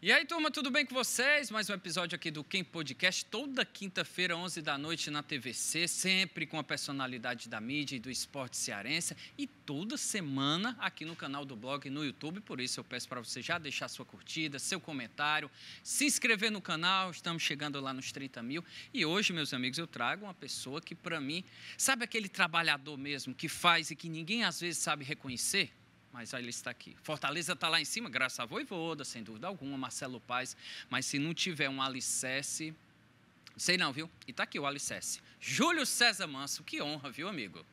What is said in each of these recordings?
E aí, turma, tudo bem com vocês? Mais um episódio aqui do Quem Podcast, toda quinta-feira, 11 da noite na TVC, sempre com a personalidade da mídia e do esporte cearense, e toda semana aqui no canal do blog e no YouTube. Por isso eu peço para você já deixar sua curtida, seu comentário, se inscrever no canal, estamos chegando lá nos 30 mil. E hoje, meus amigos, eu trago uma pessoa que, para mim, sabe aquele trabalhador mesmo que faz e que ninguém às vezes sabe reconhecer? Mas aí ele está aqui. Fortaleza está lá em cima, graças a Vojvoda, sem dúvida alguma, Marcelo Paes. Mas se não tiver um alicerce, sei não, viu? E está aqui o alicerce. Júlio César Manso, que honra, viu, amigo?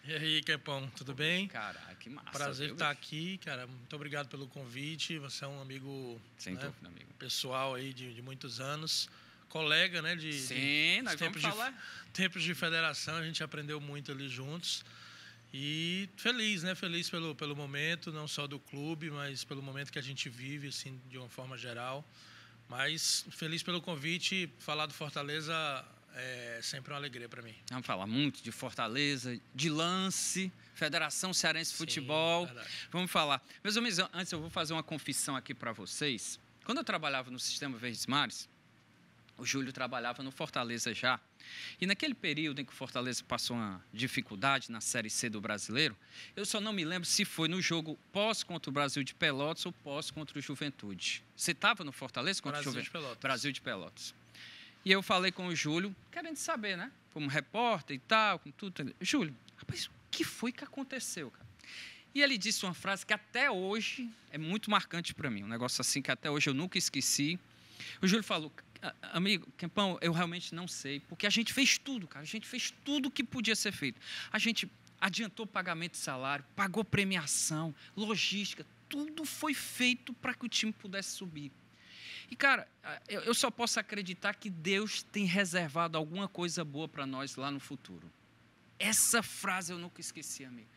E aí, Kepão, tudo bem? Caraca, que massa. Prazer estar aqui, cara. Muito obrigado pelo convite. Você é um amigo, sem dúvida, amigo, pessoal aí de muitos anos. Colega, né? Sim, nós vamos falar. Tempos de federação, a gente aprendeu muito ali juntos. E feliz, né? Feliz pelo momento, não só do clube, mas pelo momento que a gente vive, assim, de uma forma geral. Mas feliz pelo convite. Falar do Fortaleza é sempre uma alegria para mim. Vamos falar muito de Fortaleza, de lance, Federação Cearense de Futebol. Verdade. Vamos falar. Meus amigos, antes eu vou fazer uma confissão aqui para vocês. Quando eu trabalhava no Sistema Verdes Mares, o Júlio trabalhava no Fortaleza já. E naquele período em que o Fortaleza passou uma dificuldade na Série C do Brasileiro, eu só não me lembro se foi no jogo pós contra o Brasil de Pelotas ou pós contra o Juventude. Você estava no Fortaleza contra o Juventude? Brasil de Pelotas. E eu falei com o Júlio, querendo saber, né? Como repórter e tal, com tudo. Júlio, rapaz, o que foi que aconteceu, cara? E ele disse uma frase que até hoje é muito marcante para mim, um negócio assim que até hoje eu nunca esqueci. O Júlio falou: amigo, Kempão, eu realmente não sei, porque a gente fez tudo, cara, a gente fez tudo que podia ser feito. A gente adiantou pagamento de salário, pagou premiação, logística, tudo foi feito para que o time pudesse subir. E, cara, eu só posso acreditar que Deus tem reservado alguma coisa boa para nós lá no futuro. Essa frase eu nunca esqueci, amigo.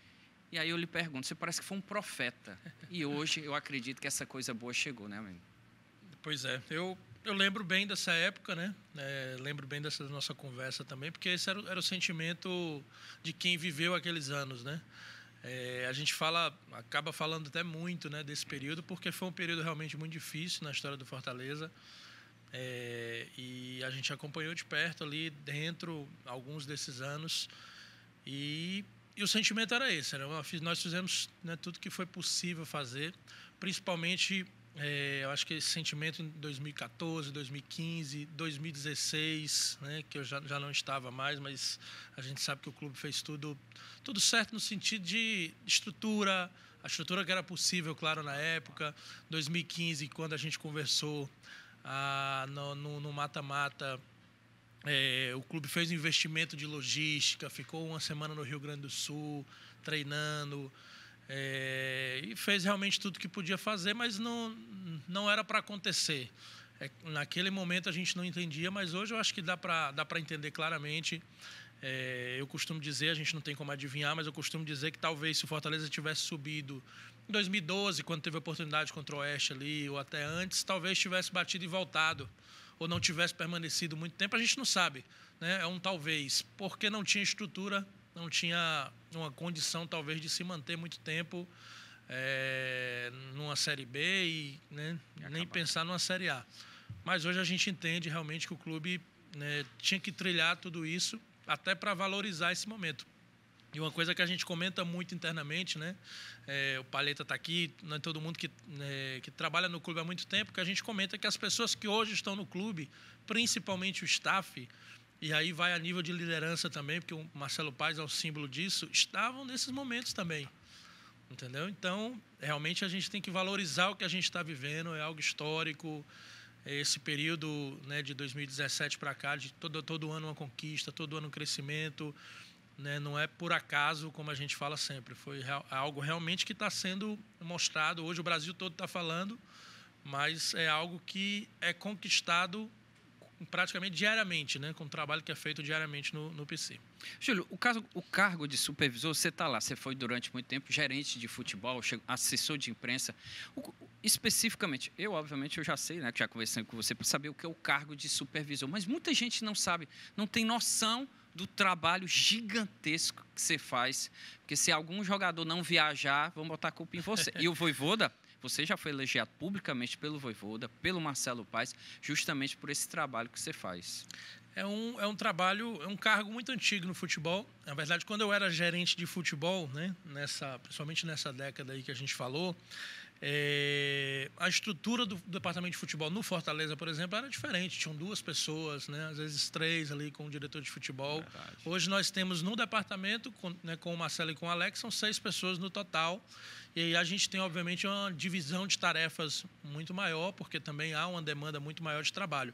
E aí eu lhe pergunto, você parece que foi um profeta. E hoje eu acredito que essa coisa boa chegou, né, amigo? Pois é, eu lembro bem dessa época, né? Lembro bem dessa nossa conversa também, porque esse era o sentimento de quem viveu aqueles anos, né? A gente acaba falando até muito, né, desse período, porque foi um período realmente muito difícil na história do Fortaleza. E a gente acompanhou de perto ali dentro alguns desses anos. E o sentimento era esse. Nós fizemos, né, tudo que foi possível fazer, principalmente... eu acho que esse sentimento em 2014, 2015, 2016, né, que eu já não estava mais, mas a gente sabe que o clube fez tudo certo no sentido de estrutura, a estrutura que era possível, claro, na época. 2015, quando a gente conversou no mata-mata, o clube fez um investimento de logística, ficou uma semana no Rio Grande do Sul, treinando... e fez realmente tudo que podia fazer, mas não era para acontecer. Naquele momento a gente não entendia, mas hoje eu acho que dá para entender claramente. Eu costumo dizer, a gente não tem como adivinhar, mas eu costumo dizer que talvez se o Fortaleza tivesse subido em 2012, quando teve a oportunidade contra o Oeste ali, ou até antes, talvez tivesse batido e voltado, ou não tivesse permanecido muito tempo, a gente não sabe, né? É um talvez, porque não tinha estrutura, não tinha uma condição, talvez, de se manter muito tempo numa Série B e, né, nem pensar numa Série A. Mas hoje a gente entende realmente que o clube, né, tinha que trilhar tudo isso até para valorizar esse momento. E uma coisa que a gente comenta muito internamente, né, o Palheta está aqui, né, todo mundo que trabalha no clube há muito tempo, que a gente comenta que as pessoas que hoje estão no clube, principalmente o staff, e aí vai a nível de liderança também, porque o Marcelo Paes é o símbolo disso, estavam nesses momentos também, entendeu? Então, realmente a gente tem que valorizar o que a gente está vivendo, é algo histórico. Esse período, né, de 2017 para cá, de todo ano uma conquista, todo ano um crescimento, né, não é por acaso, como a gente fala sempre, foi algo realmente que está sendo mostrado. Hoje o Brasil todo está falando, mas é algo que é conquistado praticamente diariamente, né, com o trabalho que é feito diariamente no PC. Júlio, o cargo de supervisor, você está lá, você foi durante muito tempo gerente de futebol, assessor de imprensa. Especificamente, obviamente, eu já sei, né, que já conversei com você, para saber o que é o cargo de supervisor, mas muita gente não sabe, não tem noção do trabalho gigantesco que você faz. Porque se algum jogador não viajar, vão botar a culpa em você. E o Vojvoda, você já foi elogiado publicamente pelo Vojvoda, pelo Marcelo Paes, justamente por esse trabalho que você faz. É um trabalho, é um cargo muito antigo no futebol. Na verdade, quando eu era gerente de futebol, né, principalmente nessa década aí que a gente falou, a estrutura do departamento de futebol no Fortaleza, por exemplo, era diferente. Tinham 2 pessoas, né, às vezes 3 ali com o diretor de futebol. Verdade. Hoje nós temos no departamento, com o Marcelo e com o Alex, são 6 pessoas no total. E aí a gente tem, obviamente, uma divisão de tarefas muito maior, porque também há uma demanda muito maior de trabalho.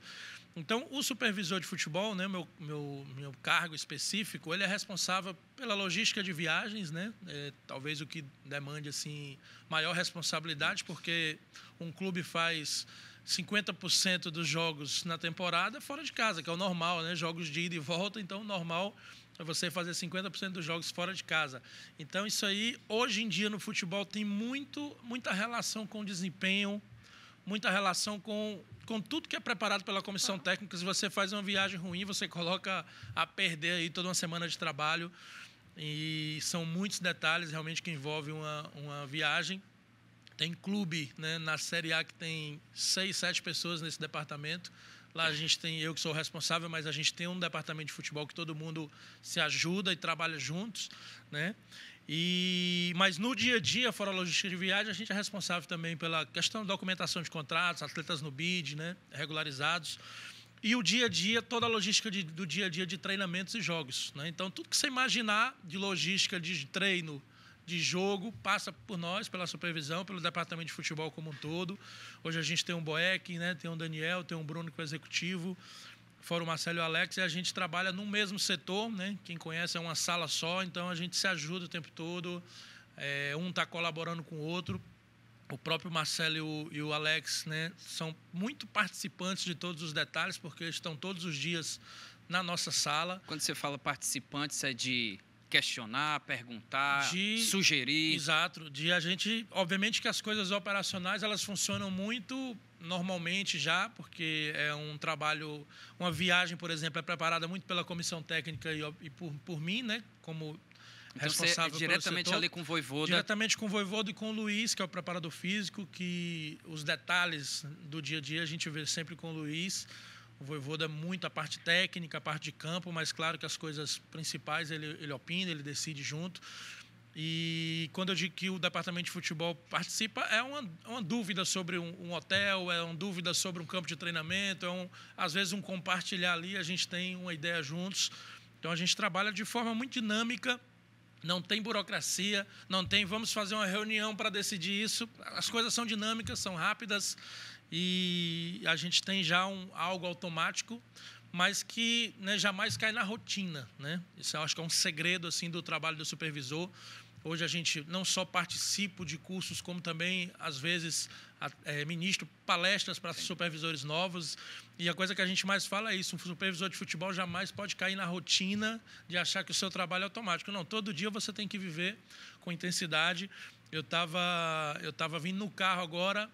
Então, o supervisor de futebol, né, meu cargo específico, ele é responsável pela logística de viagens, né? Talvez o que demande assim maior responsabilidade, porque um clube faz 50% dos jogos na temporada fora de casa, que é o normal, né? Jogos de ida e volta, então o normal é você fazer 50% dos jogos fora de casa. Então, isso aí, hoje em dia no futebol, tem muita relação com desempenho, muita relação com tudo que é preparado pela comissão técnica. Se você faz uma viagem ruim, você coloca a perder aí toda uma semana de trabalho. E são muitos detalhes realmente que envolvem uma viagem. Tem clube, né, na Série A que tem 6, 7 pessoas nesse departamento. Lá a gente tem eu que sou responsável, mas a gente tem um departamento de futebol que todo mundo se ajuda e trabalha juntos, né? Mas no dia a dia, fora a logística de viagem, a gente é responsável também pela questão da documentação de contratos, atletas no BID, né, regularizados. E o dia a dia, toda a logística do dia a dia de treinamentos e jogos, né? Então, tudo que você imaginar de logística de treino, de jogo, passa por nós, pela supervisão, pelo departamento de futebol como um todo. Hoje a gente tem um Boeck, né, tem um Daniel, tem um Bruno que é o executivo, fora o Marcelo e o Alex, e a gente trabalha no mesmo setor, né? Quem conhece é uma sala só, então a gente se ajuda o tempo todo, um está colaborando com o outro. O próprio Marcelo e o Alex, né, são muito participantes de todos os detalhes, porque estão todos os dias na nossa sala. Quando você fala participantes, é de questionar, perguntar, sugerir. Exato. De a gente, obviamente que as coisas operacionais, elas funcionam muito normalmente já, porque é um trabalho, uma viagem, por exemplo, é preparada muito pela comissão técnica e por mim, né, como então, responsável você é diretamente ali com o Vojvoda? Diretamente com o Vojvoda e com o Luiz, que é o preparador físico, que os detalhes do dia a dia a gente vê sempre com o Luiz. O Vojvoda é muito a parte técnica, a parte de campo, mas claro que as coisas principais ele opina, ele decide junto. E quando eu digo que o departamento de futebol participa, é uma dúvida sobre um hotel, é uma dúvida sobre um campo de treinamento, às vezes um compartilhar ali, a gente tem uma ideia juntos. Então a gente trabalha de forma muito dinâmica, não tem burocracia, não tem vamos fazer uma reunião para decidir isso. As coisas são dinâmicas, são rápidas e a gente tem já algo automático, mas que, né, jamais cai na rotina, né? Isso eu acho que é um segredo assim do trabalho do supervisor. Hoje a gente não só participa de cursos, como também, às vezes, ministro palestras para supervisores novos. E a coisa que a gente mais fala é isso, um supervisor de futebol jamais pode cair na rotina de achar que o seu trabalho é automático. Não, todo dia você tem que viver com intensidade. Eu tava vindo no carro agora,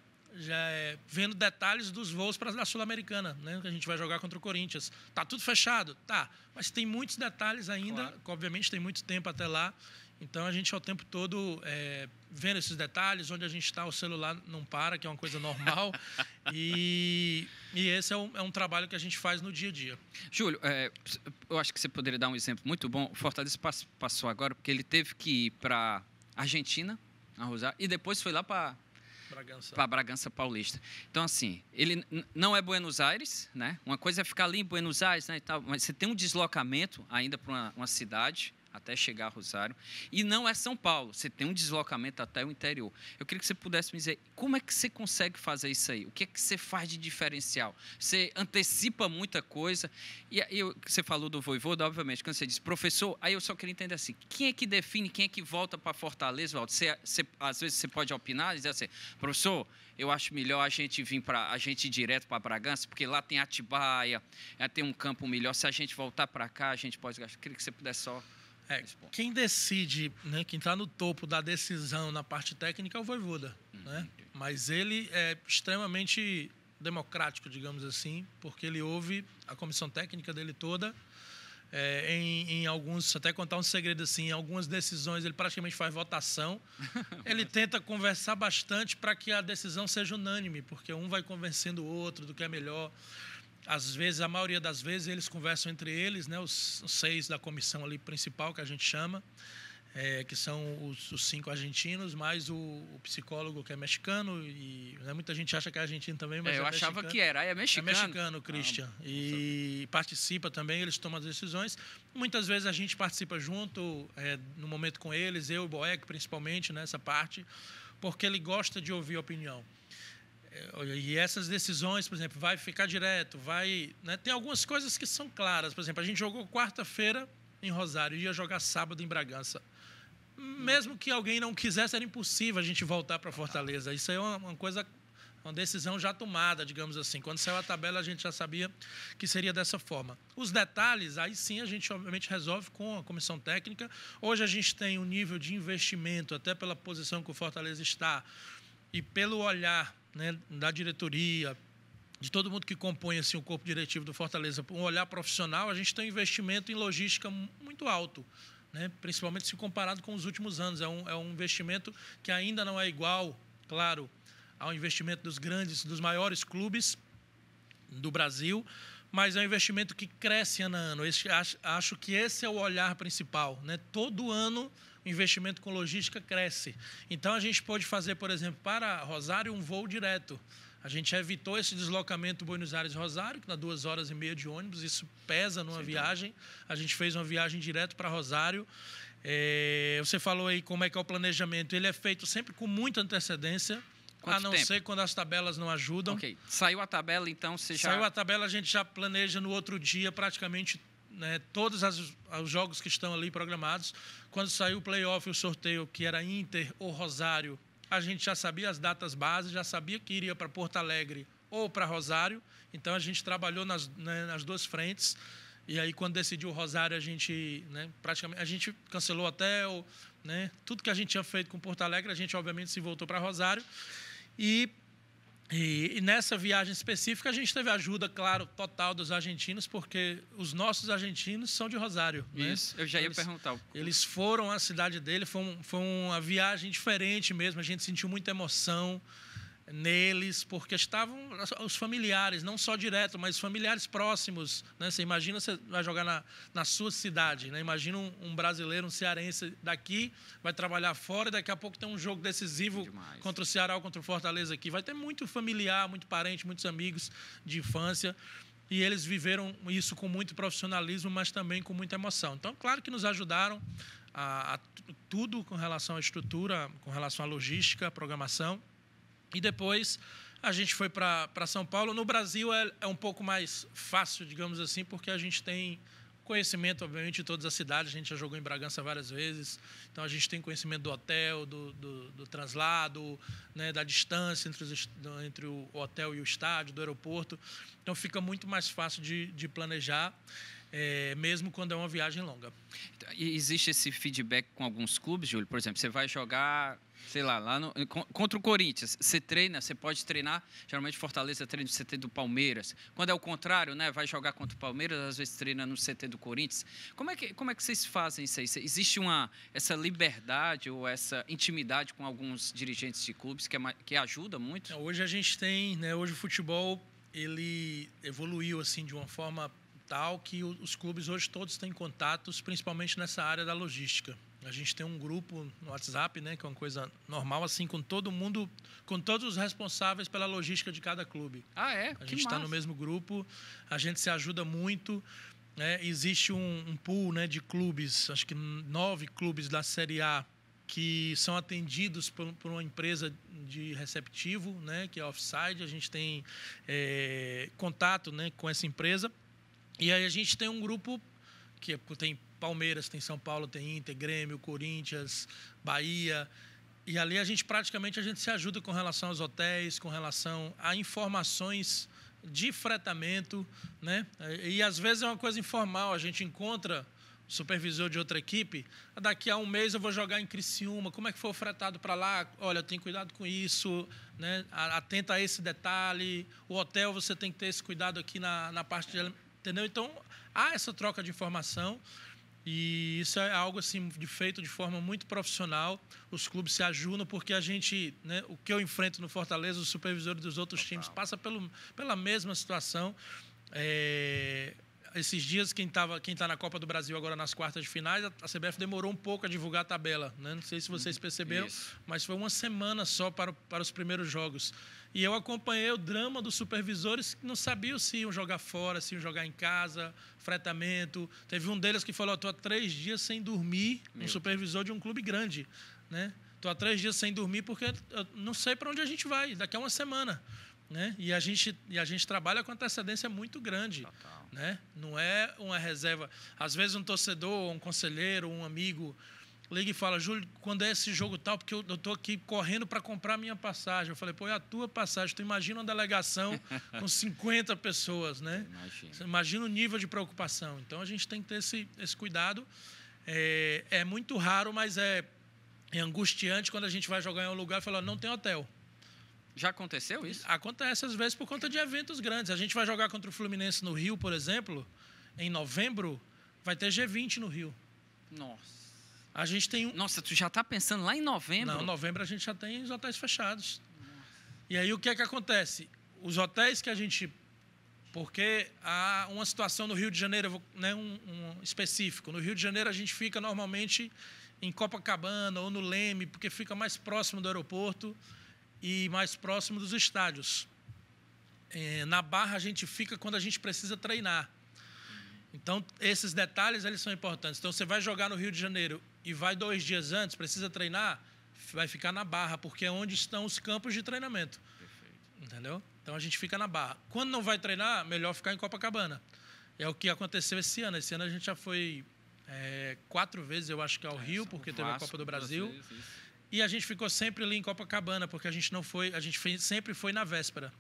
vendo detalhes dos voos para a Sul-Americana, né, que a gente vai jogar contra o Corinthians. Tá tudo fechado? Tá, mas tem muitos detalhes ainda, claro. Obviamente tem muito tempo até lá. Então, a gente é o tempo todo vendo esses detalhes, onde a gente está, o celular não para, que é uma coisa normal. e esse é um trabalho que a gente faz no dia a dia. Júlio, eu acho que você poderia dar um exemplo muito bom. O Fortaleza passou agora, porque ele teve que ir para a Argentina, a Rosário, e depois foi lá para Bragança Paulista. Então, assim, ele não é Buenos Aires, né? Uma coisa é ficar ali em Buenos Aires, né, e tal, mas você tem um deslocamento ainda para uma cidade, até chegar a Rosário, e não é São Paulo, você tem um deslocamento até o interior. Eu queria que você pudesse me dizer, como é que você consegue fazer isso aí? O que é que você faz de diferencial? Você antecipa muita coisa, e você falou do Vojvoda, obviamente, quando você diz professor, aí eu só queria entender assim, quem é que define, quem é que volta para Fortaleza, Valdo? Às vezes você pode opinar e dizer assim, professor, eu acho melhor a gente ir direto para Bragança, porque lá tem Atibaia, tem um campo melhor, se a gente voltar para cá, a gente pode gastar. Eu queria que você pudesse só... Quem decide, né, quem está no topo da decisão na parte técnica é o Vojvoda, né? Mas ele é extremamente democrático, digamos assim, porque ele ouve a comissão técnica dele toda, Em alguns, até contar um segredo assim, em algumas decisões ele praticamente faz votação. Ele tenta conversar bastante para que a decisão seja unânime, porque um vai convencendo o outro do que é melhor. Às vezes, a maioria das vezes, eles conversam entre eles, né, os 6 da comissão ali principal, que a gente chama, que são os 5 argentinos, mais o psicólogo que é mexicano, e né, muita gente acha que é argentino também, mas eu achava mexicano. Que era, é mexicano. É mexicano, Christian, e participa também, eles tomam as decisões. Muitas vezes a gente participa junto, no momento com eles, eu e o Boeck, principalmente, nessa parte, porque ele gosta de ouvir a opinião. E essas decisões, por exemplo, vai ficar direto, vai... Né, tem algumas coisas que são claras. Por exemplo, a gente jogou quarta-feira em Rosário, ia jogar sábado em Bragança. Mesmo que alguém não quisesse, era impossível a gente voltar para Fortaleza. Isso aí é uma coisa, uma decisão já tomada, digamos assim. Quando saiu a tabela, a gente já sabia que seria dessa forma. Os detalhes, aí sim a gente obviamente resolve com a comissão técnica. Hoje a gente tem um nível de investimento, até pela posição que o Fortaleza está, e pelo olhar, né, da diretoria, de todo mundo que compõe assim, o corpo diretivo do Fortaleza, um olhar profissional, a gente tem um investimento em logística muito alto. Né, principalmente se comparado com os últimos anos. É um investimento que ainda não é igual, claro, ao investimento dos maiores clubes do Brasil, mas é um investimento que cresce ano a ano. Acho que esse é o olhar principal. Né? Todo ano o investimento com logística cresce. Então a gente pode fazer, por exemplo, para Rosário um voo direto. A gente evitou esse deslocamento Buenos Aires-Rosário, que dá 2h30 de ônibus, isso pesa numa viagem. A gente fez uma viagem direto para Rosário. Você falou aí como é que é o planejamento. Ele é feito sempre com muita antecedência, a não ser quando as tabelas não ajudam. Ok. Saiu a tabela, então você já... Saiu a tabela, a gente já planeja no outro dia praticamente, né, todos os jogos que estão ali programados. Quando saiu o play-off e o sorteio, que era Inter ou Rosário, a gente já sabia as datas bases, já sabia que iria para Porto Alegre ou para Rosário. Então, a gente trabalhou nas duas frentes. E aí, quando decidiu o Rosário, a gente, né, praticamente, a gente cancelou o hotel. Né, tudo que a gente tinha feito com Porto Alegre, a gente, obviamente, se voltou para Rosário. E nessa viagem específica, a gente teve ajuda, claro, total dos argentinos, porque os nossos argentinos são de Rosário. Isso, né? Eu já ia perguntar. Eles foram à cidade dele, foi uma viagem diferente mesmo, a gente sentiu muita emoção neles, porque estavam os familiares, não só direto, mas familiares próximos. Né? Você imagina, você vai jogar na sua cidade, né? Imagina um brasileiro, um cearense daqui, vai trabalhar fora, e daqui a pouco tem um jogo decisivo contra o Ceará ou contra o Fortaleza aqui. Vai ter muito familiar, muito parente, muitos amigos de infância, e eles viveram isso com muito profissionalismo, mas também com muita emoção. Então, claro que nos ajudaram a tudo com relação à estrutura, com relação à logística, à programação. E depois a gente foi para São Paulo. No Brasil é um pouco mais fácil, digamos assim, porque a gente tem conhecimento, obviamente, de todas as cidades. A gente já jogou em Bragança várias vezes. Então, a gente tem conhecimento do hotel, do translado, né, da distância entre o hotel e o estádio, do aeroporto. Então, fica muito mais fácil de planejar, mesmo quando é uma viagem longa. E existe esse feedback com alguns clubes, Júlio? Por exemplo, você vai jogar, sei lá contra o Corinthians, você treina, você pode treinar, geralmente Fortaleza treina no CT do Palmeiras. Quando é o contrário, né, vai jogar contra o Palmeiras, às vezes treina no CT do Corinthians. Como é que vocês fazem isso aí? Existe essa liberdade ou essa intimidade com alguns dirigentes de clubes que ajuda muito? Hoje a gente tem, né, hoje o futebol ele evoluiu assim de uma forma tal que os clubes hoje todos têm contatos, principalmente nessa área da logística. A gente tem um grupo no WhatsApp, né, que é uma coisa normal, assim, com todo mundo, com todos os responsáveis pela logística de cada clube. Ah, é? A gente está no mesmo grupo, a gente se ajuda muito. Né? Existe um pool, né, de clubes, acho que 9 clubes da Série A, que são atendidos por uma empresa de receptivo, né, que é a Offside. A gente tem contato, né, com essa empresa. E aí a gente tem um grupo que tem Palmeiras, tem São Paulo, tem Inter, Grêmio, Corinthians, Bahia. E ali a gente se ajuda com relação aos hotéis, com relação a informações de fretamento, né? E às vezes é uma coisa informal, a gente encontra o supervisor de outra equipe, daqui a um mês eu vou jogar em Criciúma, como é que foi o fretado para lá? Olha, tem cuidado com isso, né? Atenta a esse detalhe, o hotel você tem que ter esse cuidado aqui na parte de entendeu? Então, há essa troca de informação e isso é algo assim feito de forma muito profissional. Os clubes se ajudam porque a gente, né, o que eu enfrento no Fortaleza, os supervisores dos outros times passa pela mesma situação. Esses dias, quem está na Copa do Brasil agora nas quartas de finais, a CBF demorou um pouco a divulgar a tabela, né? Não sei se vocês perceberam, mas foi uma semana só para os primeiros jogos. E eu acompanhei o drama dos supervisores que não sabiam se iam jogar fora, se iam jogar em casa, fretamento. Teve um deles que falou, estou há 3 dias sem dormir, um supervisor de um clube grande, né? Estou há 3 dias sem dormir porque eu não sei para onde a gente vai, daqui a uma semana. Né? E a gente trabalha com antecedência muito grande, né? Não é uma reserva. Às vezes um torcedor, um conselheiro, um amigo liga e fala, Júlio, quando é esse jogo tal, porque eu estou aqui correndo para comprar a minha passagem. Eu falei, pô, é a tua passagem. Tu imagina uma delegação com 50 pessoas, né? Você imagina o nível de preocupação. Então a gente tem que ter esse cuidado. É muito raro, mas é angustiante quando a gente vai jogar em um lugar e fala, não tem hotel. Já aconteceu isso? Acontece às vezes por conta de eventos grandes. A gente vai jogar contra o Fluminense no Rio, por exemplo, em novembro, vai ter G20 no Rio. Nossa. A gente tem Nossa, tu já está pensando lá em novembro? Não, em novembro a gente já tem os hotéis fechados. Nossa. E aí o que é que acontece? Os hotéis que a gente... Porque há uma situação no Rio de Janeiro, né, um específico. No Rio de Janeiro a gente fica normalmente em Copacabana ou no Leme, porque fica mais próximo do aeroporto e mais próximo dos estádios. Na Barra a gente fica quando a gente precisa treinar. Então, esses detalhes eles são importantes. Então, você vai jogar no Rio de Janeiro e vai 2 dias antes, precisa treinar, vai ficar na Barra, porque é onde estão os campos de treinamento. Perfeito. Entendeu? Então, a gente fica na Barra. Quando não vai treinar, melhor ficar em Copacabana. É o que aconteceu esse ano. Esse ano a gente já foi 4 vezes, eu acho que ao Rio, porque teve a Copa do Brasil. E a gente ficou sempre ali em Copacabana, porque a gente sempre foi na véspera.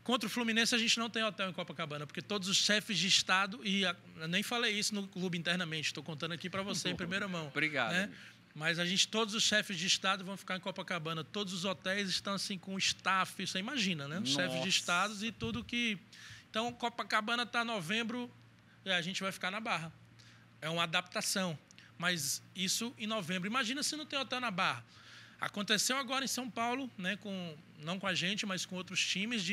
Contra o Fluminense, a gente não tem hotel em Copacabana, porque todos os chefes de Estado, eu nem falei isso no clube internamente, estou contando aqui para você em primeira mão. Obrigado. Né? Mas todos os chefes de Estado vão ficar em Copacabana. Todos os hotéis estão assim com staff, você imagina, né? Os chefes de Estados e tudo que... Então, Copacabana está em novembro e a gente vai ficar na Barra. É uma adaptação. Mas isso em novembro. Imagina se não tem hotel na Barra. Aconteceu agora em São Paulo, né, não com a gente, mas com outros times,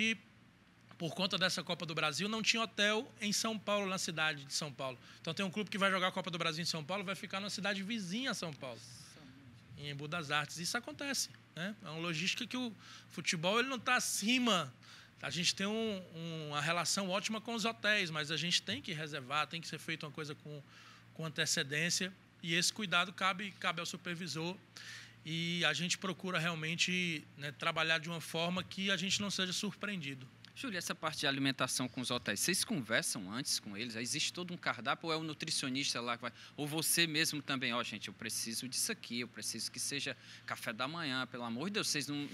por conta dessa Copa do Brasil, não tinha hotel em São Paulo, na cidade de São Paulo. Então tem um clube que vai jogar a Copa do Brasil em São Paulo, vai ficar na cidade vizinha a São Paulo, em Embu das Artes. Isso acontece, né? É uma logística que o futebol ele não está acima. A gente tem uma relação ótima com os hotéis, mas a gente tem que reservar, tem que ser feita uma coisa com antecedência. E esse cuidado cabe ao supervisor e a gente procura realmente, né, trabalhar de uma forma que a gente não seja surpreendido. Júlio, essa parte de alimentação com os hotéis, vocês conversam antes com eles? Existe todo um cardápio ou é o nutricionista lá que vai? Ou você mesmo também, gente, eu preciso disso aqui, eu preciso que seja café da manhã, pelo amor de Deus, vocês não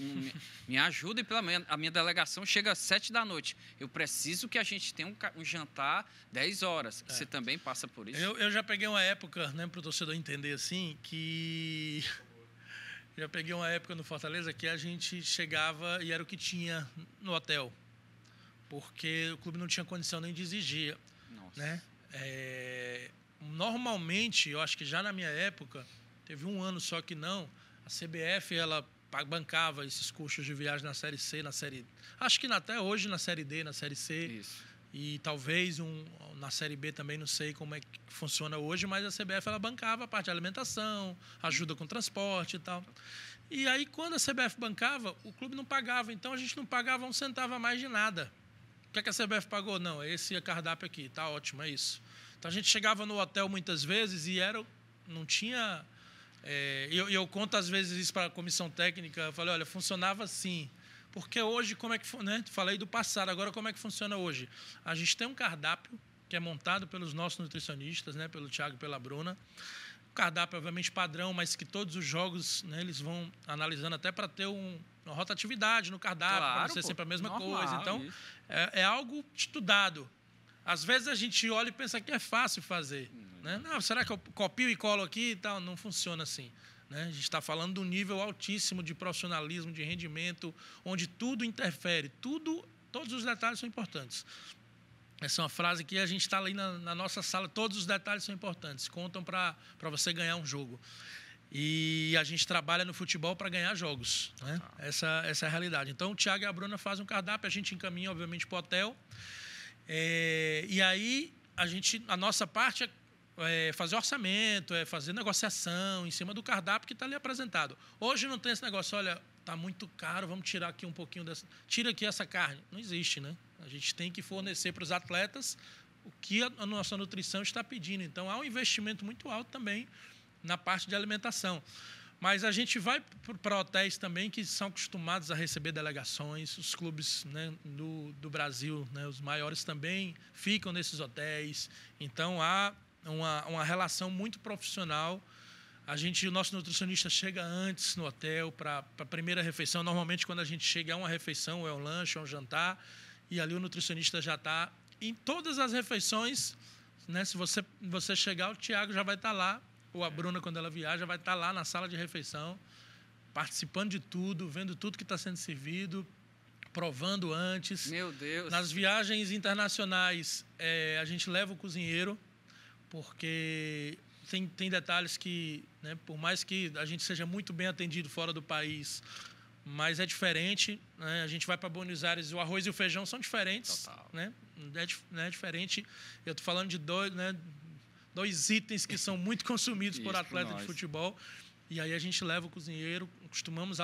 me ajudem pela manhã. A minha delegação chega às 7 da noite. Eu preciso que a gente tenha um jantar 10 horas. Você também passa por isso? Eu já peguei uma época, né, para o torcedor entender assim, que... Já peguei uma época no Fortaleza que a gente chegava e era o que tinha no hotel. Porque o clube não tinha condição nem de exigir. Né? Normalmente, eu acho que já na minha época, teve um ano só que não, a CBF ela bancava esses custos de viagem na Série C, na Série... Acho que até hoje na Série D, na Série C. Isso. E talvez na Série B também, não sei como é que funciona hoje, mas a CBF ela bancava a parte de alimentação, ajuda com transporte e tal. E aí, quando a CBF bancava, o clube não pagava. Então, a gente não pagava 1 centavo a mais de nada. O que a CBF pagou? Não, esse é cardápio aqui, tá ótimo, é isso. Então a gente chegava no hotel muitas vezes e não tinha... Eu conto às vezes isso para a comissão técnica, eu falei, olha, funcionava assim. Porque hoje, como é que... Né? Falei do passado, agora como é que funciona hoje? A gente tem um cardápio que é montado pelos nossos nutricionistas, né? Pelo Thiago e pela Bruna. O cardápio, obviamente, padrão, mas que todos os jogos, né, eles vão analisando até para ter uma rotatividade no cardápio, para não ser sempre a mesma coisa. Então, é algo estudado. Às vezes a gente olha e pensa que é fácil fazer. Né? Não, será que eu copio e colo aqui e tal? Não funciona assim. Né? A gente está falando de um nível altíssimo de profissionalismo, de rendimento, onde tudo interfere. Todos os detalhes são importantes. Essa é uma frase que a gente está ali na nossa sala, todos os detalhes são importantes, contam para você ganhar um jogo. E a gente trabalha no futebol para ganhar jogos, né? Essa é a realidade. Então, o Thiago e a Bruna fazem um cardápio, a gente encaminha, obviamente, para o hotel. E aí, a nossa parte é fazer orçamento, é fazer negociação em cima do cardápio que está ali apresentado. Hoje não tem esse negócio, olha, está muito caro, vamos tirar aqui um pouquinho dessa... Tira aqui essa carne. Não existe, né? A gente tem que fornecer para os atletas o que a nossa nutrição está pedindo. Então, há um investimento muito alto também na parte de alimentação. Mas a gente vai para hotéis também que são acostumados a receber delegações. Os clubes, né, do Brasil, né, os maiores também ficam nesses hotéis. Então, há uma relação muito profissional. O nosso nutricionista chega antes no hotel para a primeira refeição. Normalmente, quando a gente chega, é uma refeição, é um lanche, é um jantar. E ali o nutricionista já está em todas as refeições. Né, se você chegar, o Thiago já vai estar lá. Ou a Bruna, quando ela viaja, vai estar lá na sala de refeição, participando de tudo, vendo tudo que está sendo servido, provando antes. Meu Deus! Nas viagens internacionais, a gente leva o cozinheiro, porque tem detalhes que, né, por mais que a gente seja muito bem atendido fora do país, mas é diferente. Né? A gente vai para Buenos Aires, o arroz e o feijão são diferentes. Total. Né? É diferente. Eu estou falando de dois itens que são muito consumidos por atleta de futebol. E aí a gente leva o cozinheiro, costumamos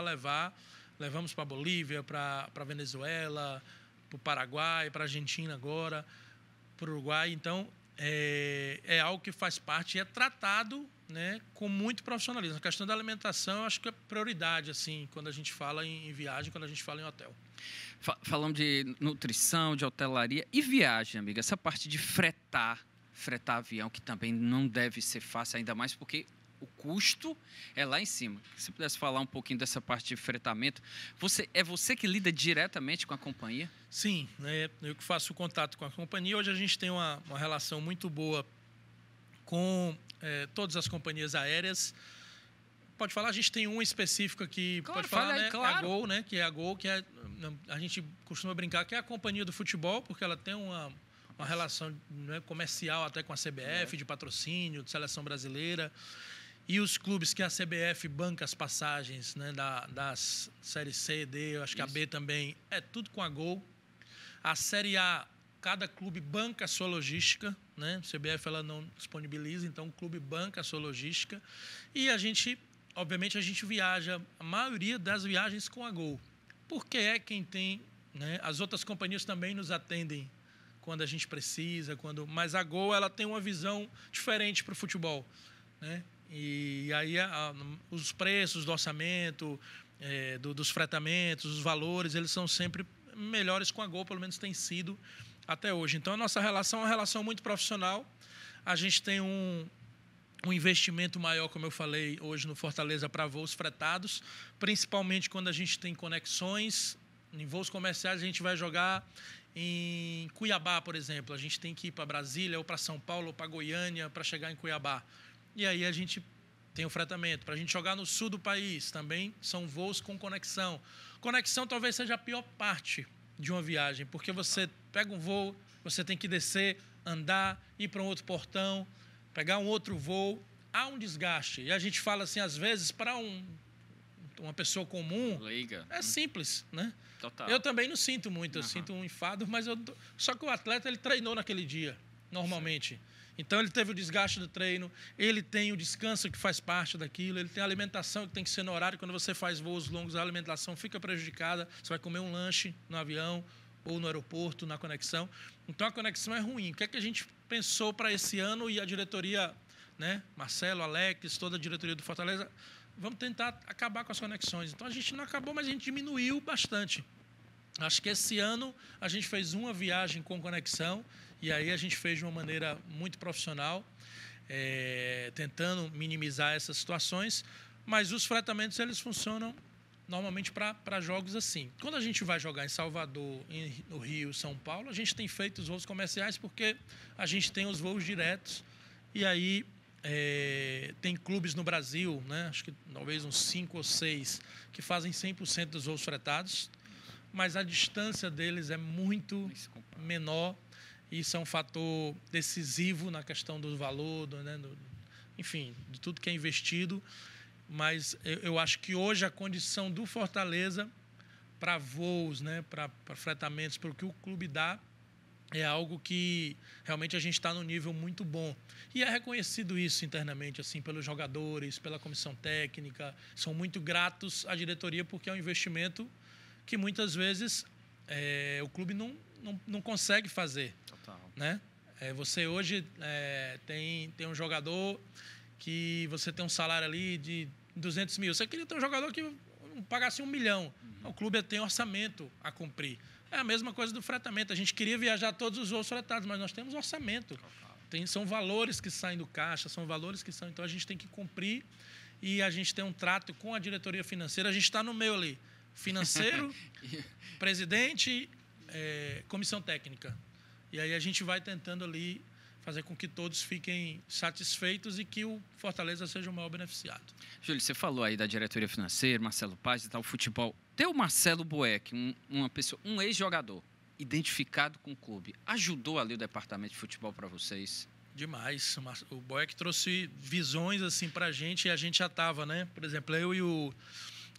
levamos para a Bolívia, para a Venezuela, para o Paraguai, para a Argentina agora, para o Uruguai. Então, é algo que faz parte e é tratado, né, com muito profissionalismo. A questão da alimentação, eu acho que é prioridade, assim, quando a gente fala em viagem, quando a gente fala em hotel. Falamos de nutrição, de hotelaria e viagem, amiga. Essa parte de fretar avião, que também não deve ser fácil, ainda mais porque o custo é lá em cima. Se pudesse falar um pouquinho dessa parte de fretamento, você que lida diretamente com a companhia? Sim, né, eu que faço o contato com a companhia. Hoje a gente tem uma relação muito boa com todas as companhias aéreas. Pode falar, a gente tem um específico aqui, claro, pode falar, aí, né? claro. É a Gol, né? Que é a Gol, que a gente costuma brincar que é a companhia do futebol, porque ela tem uma relação, né, comercial até com a CBF, de patrocínio, de seleção brasileira. E os clubes que a CBF banca as passagens, né, das Série C, D, eu acho que a B também, é tudo com a Gol. A Série A, cada clube banca a sua logística, né? A CBF ela não disponibiliza, então o clube banca a sua logística. E obviamente, a gente viaja, a maioria das viagens com a Gol. Porque é quem tem, né? As outras companhias também nos atendem quando a gente precisa, mas a Gol ela tem uma visão diferente para o futebol, né? E aí os preços do orçamento, dos fretamentos, os valores, eles são sempre melhores com a Gol, pelo menos tem sido até hoje. Então a nossa relação é uma relação muito profissional. A gente tem um investimento maior, como eu falei hoje no Fortaleza, para voos fretados, principalmente quando a gente tem conexões. Em voos comerciais a gente vai jogar em Cuiabá, por exemplo. A gente tem que ir para Brasília, ou para São Paulo, ou para Goiânia, para chegar em Cuiabá. E aí a gente tem o fretamento. Para a gente jogar no sul do país, também são voos com conexão. Conexão talvez seja a pior parte de uma viagem, porque você pega um voo, você tem que descer, andar, ir para um outro portão, pegar um outro voo. Há um desgaste. E a gente fala assim, às vezes, para uma pessoa comum, é simples, né? Total. Eu também não sinto muito, eu sinto um enfado, mas só que o atleta ele treinou naquele dia, normalmente. Sim. Então ele teve o desgaste do treino, ele tem o descanso que faz parte daquilo, ele tem a alimentação que tem que ser no horário. Quando você faz voos longos, a alimentação fica prejudicada, você vai comer um lanche no avião ou no aeroporto, na conexão. Então a conexão é ruim. O que é que a gente pensou para esse ano e a diretoria, né? Marcelo, Alex, toda a diretoria do Fortaleza, vamos tentar acabar com as conexões. Então, a gente não acabou, mas a gente diminuiu bastante. Acho que esse ano a gente fez uma viagem com conexão e aí a gente fez de uma maneira muito profissional, tentando minimizar essas situações, mas os fretamentos eles funcionam normalmente para jogos assim. Quando a gente vai jogar em Salvador, no Rio, São Paulo, a gente tem feito os voos comerciais porque a gente tem os voos diretos e aí tem clubes no Brasil, né? Acho que talvez uns 5 ou 6, que fazem 100% dos voos fretados, mas a distância deles é muito menor. Isso é um fator decisivo na questão do valor, enfim, de tudo que é investido. Mas eu acho que hoje a condição do Fortaleza para voos, né, para fretamentos, para o que o clube dá, é algo que realmente a gente está num nível muito bom. E é reconhecido isso internamente, assim, pelos jogadores, pela comissão técnica. São muito gratos à diretoria porque é um investimento que muitas vezes o clube não consegue fazer. Total. Né? Você hoje tem um jogador que você tem um salário ali de 200 mil. Você queria ter um jogador que pagasse 1 milhão. O clube tem orçamento a cumprir. É a mesma coisa do fretamento. A gente queria viajar todos os voos fretados, mas nós temos orçamento. São valores que saem do caixa, são valores que são... Então, a gente tem que cumprir e a gente tem um trato com a diretoria financeira. A gente está no meio ali. Financeiro, presidente, comissão técnica. E aí a gente vai tentando ali fazer com que todos fiquem satisfeitos e que o Fortaleza seja o maior beneficiado. Júlio, você falou aí da diretoria financeira, Marcelo Paz e tal, futebol. Ter o Marcelo Boeck, um ex-jogador, identificado com o clube, ajudou ali o departamento de futebol para vocês? Demais. O Boeck trouxe visões assim para a gente e a gente já estava, né? Por exemplo, eu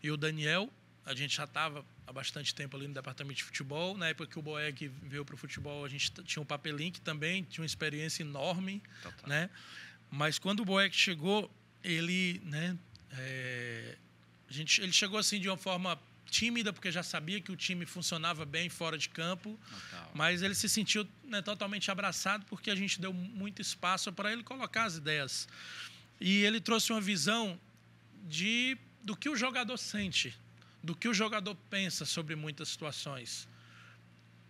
e o Daniel, a gente já estava há bastante tempo ali no departamento de futebol. Na época que o Boeck veio para o futebol, a gente tinha um Papelim, que também tinha uma experiência enorme. Total. Né? Mas quando o Boeck chegou, ele, né, ele chegou assim de uma forma tímida, porque já sabia que o time funcionava bem fora de campo. Total. Mas ele se sentiu, né, totalmente abraçado, porque a gente deu muito espaço para ele colocar as ideias. E ele trouxe uma visão do que o jogador sente, do que o jogador pensa sobre muitas situações.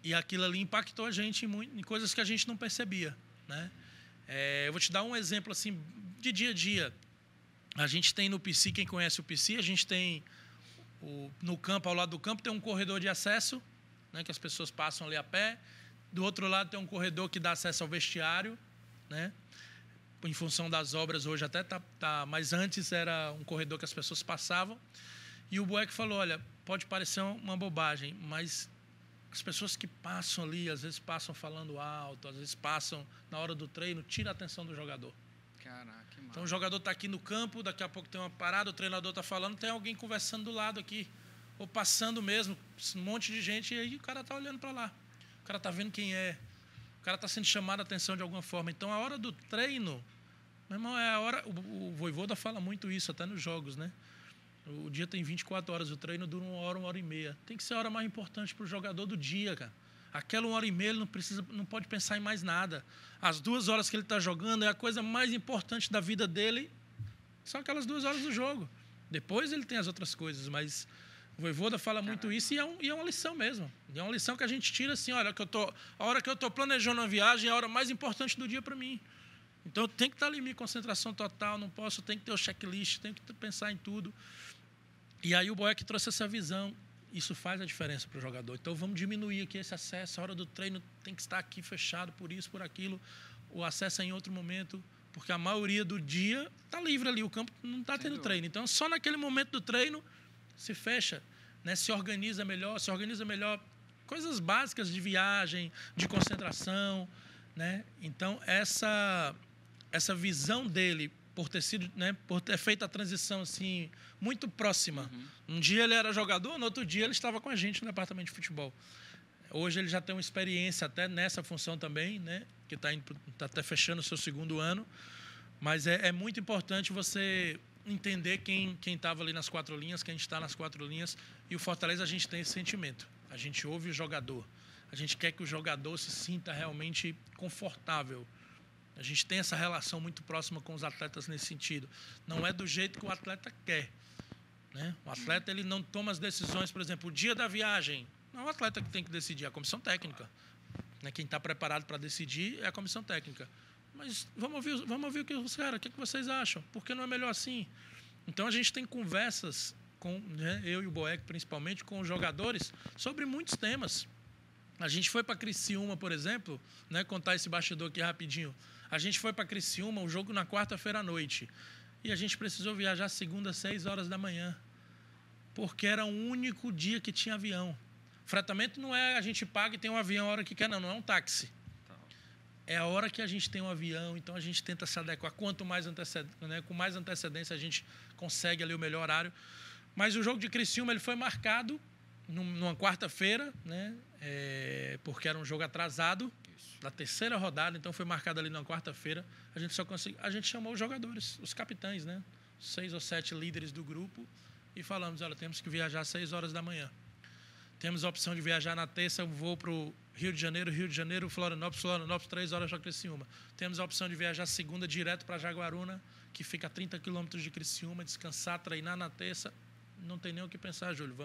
E aquilo ali impactou a gente em coisas que a gente não percebia. Né? Eu vou te dar um exemplo assim, de dia a dia. A gente tem no PC, quem conhece o PC, a gente tem no campo, ao lado do campo, tem um corredor de acesso, né, que as pessoas passam ali a pé. Do outro lado tem um corredor que dá acesso ao vestiário, né? Em função das obras hoje até tá, mas antes era um corredor que as pessoas passavam. E o Boeck falou, olha, pode parecer uma bobagem, mas as pessoas que passam ali, às vezes passam falando alto, às vezes passam na hora do treino, tira a atenção do jogador. Caraca, que massa. Então o jogador está aqui no campo, daqui a pouco tem uma parada, o treinador está falando, tem alguém conversando do lado aqui, ou passando mesmo, um monte de gente, e aí o cara está olhando para lá. O cara está vendo quem é. O cara está sendo chamado a atenção de alguma forma. Então a hora do treino, meu irmão, é a hora... O Vojvoda fala muito isso, até nos jogos, né? O dia tem 24 horas, o treino dura 1 hora e meia. Tem que ser a hora mais importante para o jogador do dia, cara. Aquela 1 hora e meia, ele não pode pensar em mais nada. As 2 horas que ele está jogando é a coisa mais importante da vida dele. São aquelas 2 horas do jogo. Depois ele tem as outras coisas, mas o Vojvoda fala muito isso e é uma lição mesmo. E é uma lição que a gente tira assim, olha, a hora que eu estou planejando uma viagem é a hora mais importante do dia para mim. Então eu tenho que estar ali em minha concentração total, não posso, tenho que ter o checklist, tenho que pensar em tudo. E aí o Boeck trouxe essa visão. Isso faz a diferença para o jogador. Então vamos diminuir aqui esse acesso. A hora do treino tem que estar aqui fechado por isso, por aquilo. O acesso é em outro momento, porque a maioria do dia está livre ali. O campo não está tendo treino. Então só naquele momento do treino se fecha, né? Se organiza melhor. Coisas básicas de viagem, de concentração, né? Então essa visão dele, por ter sido, né, por ter feito a transição assim muito próxima. Um dia ele era jogador, no outro dia ele estava com a gente no departamento de futebol. Hoje ele já tem uma experiência até nessa função também, né, que está até fechando o seu 2º ano. Mas é muito importante você entender quem estava ali nas 4 linhas, quem está nas 4 linhas. E o Fortaleza, a gente tem esse sentimento. A gente ouve o jogador. A gente quer que o jogador se sinta realmente confortável. A gente tem essa relação muito próxima com os atletas nesse sentido. Não é do jeito que o atleta quer. Né? O atleta ele não toma as decisões, por exemplo, o dia da viagem. Não é o atleta que tem que decidir, é a comissão técnica. Né? Quem está preparado para decidir é a comissão técnica. Mas vamos ouvir o que vocês acham. Por que não é melhor assim? Então a gente tem conversas, né, eu e o Boeck principalmente, com os jogadores sobre muitos temas. A gente foi para Criciúma, por exemplo, né, contar esse bastidor aqui rapidinho. A gente foi para Criciúma, o jogo na quarta-feira à noite. E a gente precisou viajar segunda, 6 horas da manhã. Porque era o único dia que tinha avião. Fretamento não é a gente paga e tem um avião a hora que quer, não é um táxi. é a hora que a gente tem um avião, então a gente tenta se adequar. Quanto mais com mais antecedência a gente consegue ali o melhor horário. Mas o jogo de Criciúma ele foi marcado numa quarta-feira, né? Porque era um jogo atrasado, da terceira rodada, então foi marcado ali numa quarta-feira. A gente chamou os jogadores, os capitães, né? 6 ou 7 líderes do grupo e falamos, olha, temos que viajar às 6 horas da manhã. Temos a opção de viajar na terça, eu vou para o Rio de Janeiro, Florianópolis, 3 horas para Criciúma. Temos a opção de viajar segunda direto para Jaguaruna, que fica a 30 quilômetros de Criciúma, descansar, treinar na terça. Não tem nem o que pensar, Júlio.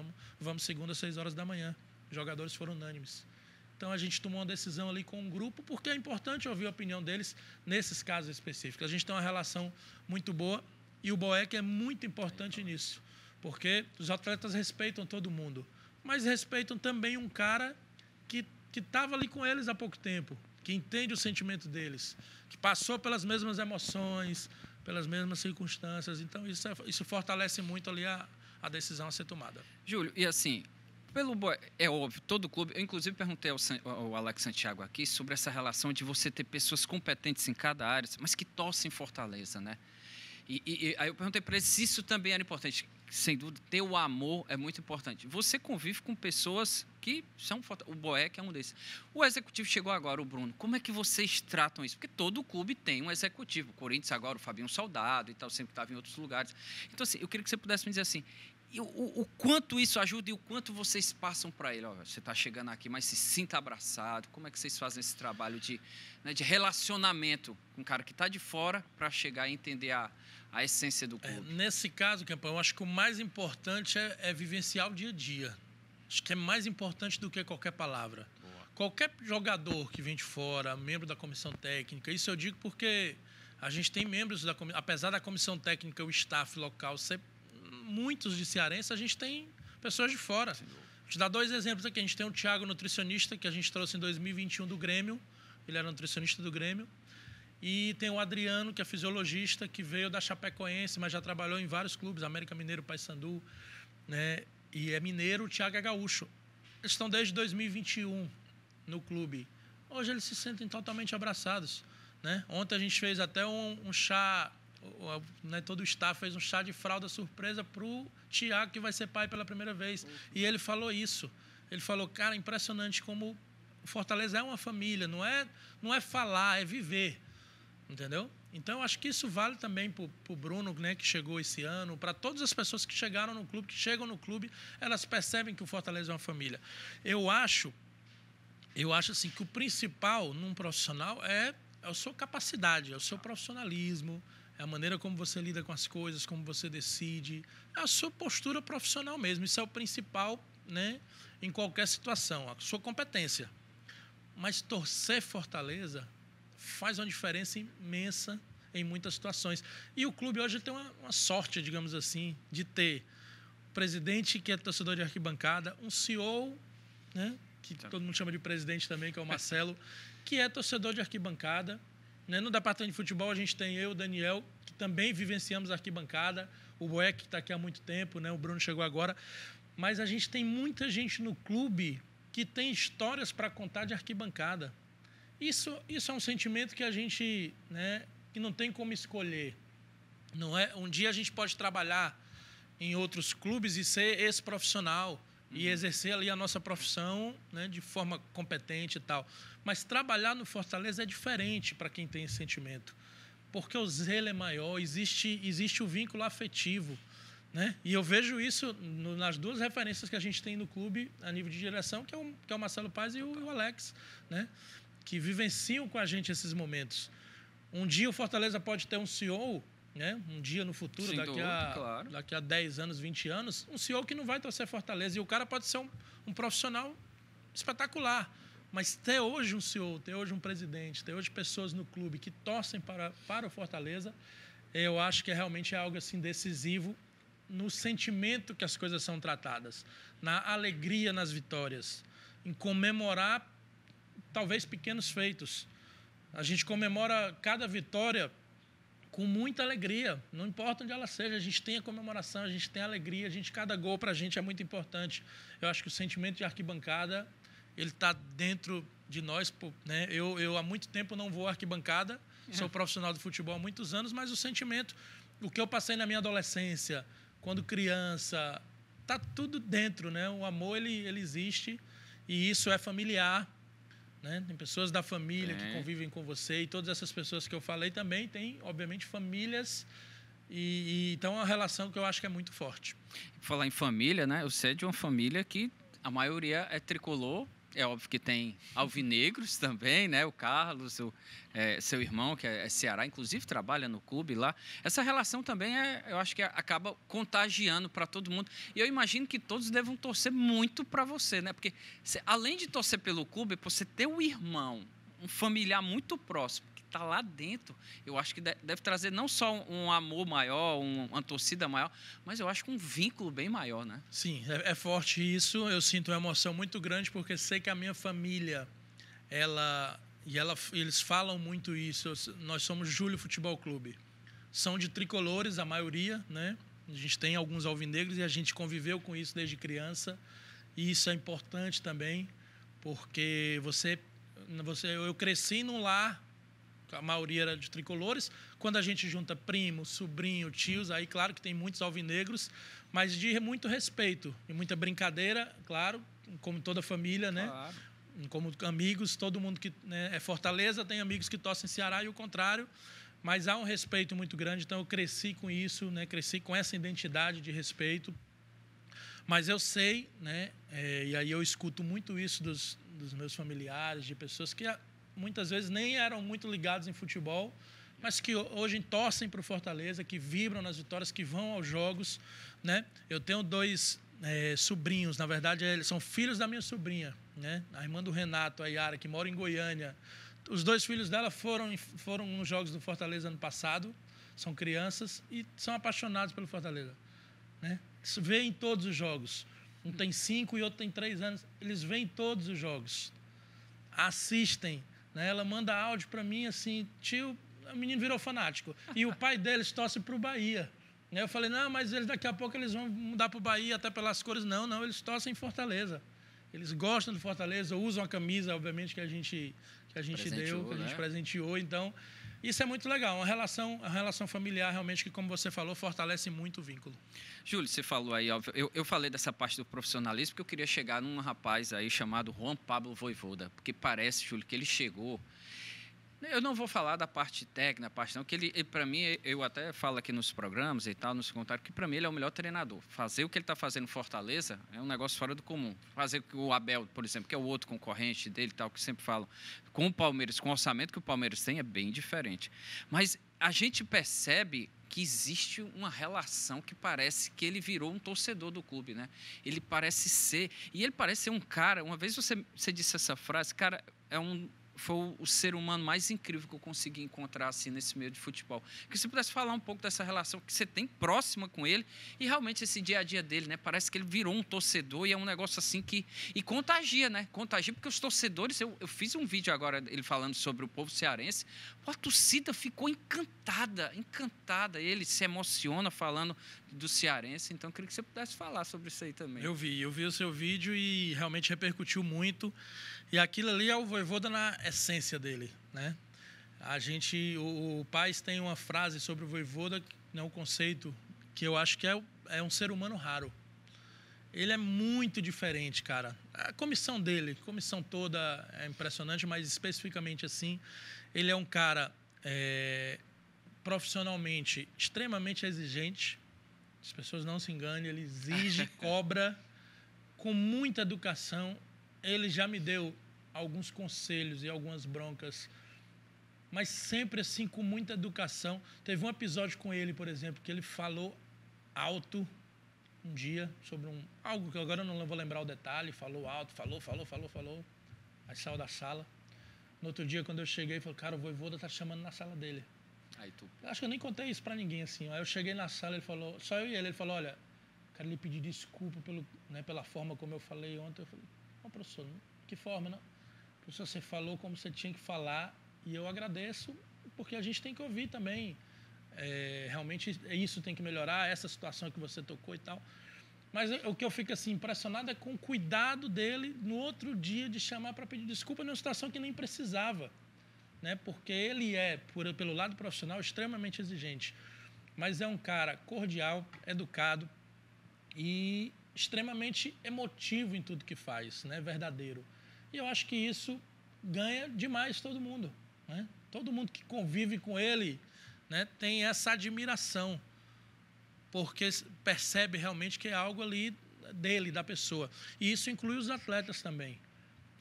Vamos segunda, 6 horas da manhã. Os jogadores foram unânimes. Então, a gente tomou uma decisão ali com o grupo, porque é importante ouvir a opinião deles nesses casos específicos. A gente tem uma relação muito boa e o Boeck é muito importante nisso, porque os atletas respeitam todo mundo, mas respeitam também um cara que estava ali com eles há pouco tempo, que entende o sentimento deles, que passou pelas mesmas emoções, pelas mesmas circunstâncias. Então, isso fortalece muito ali a decisão a ser tomada. Júlio, e assim, é óbvio, todo clube... Eu, inclusive, perguntei ao Alex Santiago aqui sobre essa relação de você ter pessoas competentes em cada área, mas que torcem Fortaleza, né? E aí eu perguntei para ele se isso também era importante. Sem dúvida, ter o amor é muito importante. Você convive com pessoas que são... O Boeck é um desses. O executivo chegou agora, o Bruno. Como é que vocês tratam isso? Porque todo clube tem um executivo. O Corinthians agora, o Fabinho Soldado e tal, sempre estava em outros lugares. Então, assim, eu queria que você pudesse me dizer assim, o quanto isso ajuda e o quanto vocês passam para ele. Ó, você está chegando aqui, mas se sinta abraçado. Como é que vocês fazem esse trabalho de relacionamento com um cara que está de fora para chegar e entender a essência do clube? Nesse caso, Campão, eu acho que o mais importante é vivenciar o dia a dia. Acho que é mais importante do que qualquer palavra. Boa. Qualquer jogador que vem de fora, membro da comissão técnica, isso eu digo porque a gente tem membros da comissão, apesar da comissão técnica, o staff local ser muitos de cearense, a gente tem pessoas de fora. Vou te dar 2 exemplos aqui. A gente tem o Thiago, nutricionista, que a gente trouxe em 2021 do Grêmio. Ele era nutricionista do Grêmio. E tem o Adriano, que é fisiologista, que veio da Chapecoense, mas já trabalhou em vários clubes, América Mineiro, Paysandu, né? E é mineiro. O Thiago é gaúcho. Eles estão desde 2021 no clube. Hoje eles se sentem totalmente abraçados, né? Ontem a gente fez até um chá... Né, todo o staff fez um chá de fralda surpresa para o Thiago, que vai ser pai pela primeira vez. E ele falou isso. Ele falou, cara, impressionante como o Fortaleza é uma família. Não é falar, é viver. Entendeu? Então, eu acho que isso vale também para o Bruno, né, que chegou esse ano, para todas as pessoas que chegaram no clube, que chegam no clube, elas percebem que o Fortaleza é uma família. Eu acho assim, que o principal num profissional é a sua capacidade, é o seu profissionalismo, é a maneira como você lida com as coisas, como você decide, é a sua postura profissional mesmo. Isso é o principal, né, em qualquer situação, a sua competência. Mas torcer Fortaleza faz uma diferença imensa em muitas situações. E o clube hoje tem uma sorte, digamos assim, de ter um presidente que é torcedor de arquibancada, um CEO, né, que todo mundo chama de presidente também, que é o Marcelo, que é torcedor de arquibancada. No departamento de futebol, a gente tem eu, o Daniel, que também vivenciamos a arquibancada, o Boeck, que está aqui há muito tempo, né? O Bruno chegou agora. Mas a gente tem muita gente no clube que tem histórias para contar de arquibancada. Isso é um sentimento que a gente, né, que não tem como escolher. Não é? Um dia a gente pode trabalhar em outros clubes e ser esse profissional e exercer ali a nossa profissão, né, de forma competente e tal. Mas trabalhar no Fortaleza é diferente para quem tem esse sentimento, porque o zelo é maior, existe o vínculo afetivo, né? E eu vejo isso nas 2 referências que a gente tem no clube a nível de direção, que é o Marcelo Paz e o Alex, né, que vivenciam com a gente esses momentos. Um dia o Fortaleza pode ter um CEO, né? Um dia no futuro, daqui a 10 anos, 20 anos, um CEO que não vai torcer Fortaleza. E o cara pode ser um profissional espetacular. Mas ter hoje um CEO, ter hoje um presidente, ter hoje pessoas no clube que torcem para o Fortaleza, eu acho que realmente é algo assim decisivo no sentimento que as coisas são tratadas, na alegria nas vitórias, em comemorar talvez pequenos feitos. A gente comemora cada vitória com muita alegria, não importa onde ela seja, a gente tem a comemoração, a gente tem a alegria, cada gol para a gente é muito importante. Eu acho que o sentimento de arquibancada, ele está dentro de nós, né? Eu há muito tempo não vou à arquibancada, sou profissional de futebol há muitos anos, mas o sentimento, o que eu passei na minha adolescência, quando criança, tá tudo dentro, né? O amor, ele existe e isso é familiar, né? Tem pessoas da família que convivem com você e todas essas pessoas que eu falei também têm, obviamente, famílias então é uma relação que eu acho que é muito forte. Falar em família, né? Você é de uma família que a maioria é tricolor. É óbvio que tem alvinegros também, né? O Carlos, seu irmão, que é Ceará, inclusive trabalha no clube lá. Essa relação também, eu acho que acaba contagiando para todo mundo. E eu imagino que todos devam torcer muito para você, né? Porque além de torcer pelo clube, você ter um irmão, um familiar muito próximo, que está lá dentro, eu acho que deve trazer não só um amor maior, uma torcida maior, mas eu acho que um vínculo bem maior, né? Sim, é forte isso. Eu sinto uma emoção muito grande porque sei que a minha família, eles falam muito isso. Nós somos Júlio Futebol Clube. São de tricolores, a maioria, né? A gente tem alguns alvinegros e a gente conviveu com isso desde criança. E isso é importante também, porque eu cresci num lar, a maioria era de tricolores. Quando a gente junta primo, sobrinho, tios, aí claro que tem muitos alvinegros, mas de muito respeito e muita brincadeira, claro, como toda família, né? Claro. Como amigos, todo mundo que, né, é Fortaleza tem amigos que torcem Ceará e o contrário, mas há um respeito muito grande, então eu cresci com isso, né? Cresci com essa identidade de respeito. Mas eu sei, né? E aí eu escuto muito isso dos meus familiares, de pessoas que muitas vezes nem eram muito ligados em futebol, mas que hoje torcem para o Fortaleza, que vibram nas vitórias, que vão aos jogos, né? Eu tenho 2 sobrinhos, na verdade, eles são filhos da minha sobrinha, né? A irmã do Renato, a Yara, que mora em Goiânia. Os 2 filhos dela foram nos jogos do Fortaleza ano passado, são crianças e são apaixonados pelo Fortaleza, né? Veem todos os jogos. Um tem 5 e outro tem 3 anos. Eles veem todos os jogos. Assistem, né? Ela manda áudio para mim assim, tio, o menino virou fanático. E o pai deles torce para o Bahia. Eu falei, não, mas daqui a pouco eles vão mudar para o Bahia até pelas cores. Não, eles torcem em Fortaleza. Eles gostam do Fortaleza, usam a camisa, obviamente, que a gente deu, que a gente presenteou. Então, isso é muito legal. Uma relação familiar, realmente, que, como você falou, fortalece muito o vínculo. Júlio, você falou aí, eu falei dessa parte do profissionalismo, porque eu queria chegar num rapaz aí chamado Juan Pablo Vojvoda, porque parece, Júlio, que ele chegou... Eu não vou falar da parte técnica, parte não, que ele para mim, eu até falo aqui nos programas e tal, nos comentários, que para mim ele é o melhor treinador. Fazer o que ele está fazendo em Fortaleza é um negócio fora do comum. Fazer o que o Abel, por exemplo, que é o outro concorrente dele, tal, que sempre falam, com o Palmeiras, com o orçamento que o Palmeiras tem, é bem diferente. Mas a gente percebe que existe uma relação que parece que ele virou um torcedor do clube, né? Ele parece ser, e ele parece ser um cara, uma vez você disse essa frase, cara, foi o ser humano mais incrível que eu consegui encontrar assim, nesse meio de futebol. Que você pudesse falar um pouco dessa relação que você tem próxima com ele e realmente esse dia a dia dele, né? Parece que ele virou um torcedor e é um negócio assim que... E contagia, né? Contagia porque os torcedores... Eu fiz um vídeo agora, ele falando sobre o povo cearense. A torcida ficou encantada. Ele se emociona falando do cearense. Então, eu queria que você pudesse falar sobre isso aí também. Eu vi o seu vídeo e realmente repercutiu muito. E aquilo ali é o Vojvoda na essência dele, né? O Paes tem uma frase sobre o Vojvoda, né, um conceito que eu acho que é um ser humano raro. Ele é muito diferente, cara. A comissão dele, a comissão toda é impressionante, mas especificamente assim, ele é um cara profissionalmente extremamente exigente. As pessoas não se enganem, ele exige, cobra com muita educação. Ele já me deu alguns conselhos e algumas broncas, mas sempre assim com muita educação. Teve um episódio com ele, por exemplo, que ele falou alto um dia sobre algo que agora eu não vou lembrar o detalhe. Falou alto, falou. Aí saiu da sala. No outro dia, quando eu cheguei, falou, cara, o Vojvoda tá te chamando na sala dele. Acho que eu nem contei isso pra ninguém assim. Aí eu cheguei na sala, ele falou, só eu e ele falou, olha, quero lhe pedir desculpa pela forma como eu falei ontem. Eu falei, não, professor, que forma, não? Professor, você falou como você tinha que falar e eu agradeço, porque a gente tem que ouvir também. Realmente isso tem que melhorar, essa situação que você tocou e tal. Mas o que eu fico assim, impressionado é com o cuidado dele no outro dia de chamar para pedir desculpa numa situação que nem precisava. Né? Porque ele é, pelo lado profissional, extremamente exigente. Mas é um cara cordial, educado e extremamente emotivo em tudo que faz, né? Verdadeiro. E eu acho que isso ganha demais todo mundo. Né? Todo mundo que convive com ele, né, tem essa admiração, porque percebe realmente que é algo ali dele, da pessoa. E isso inclui os atletas também.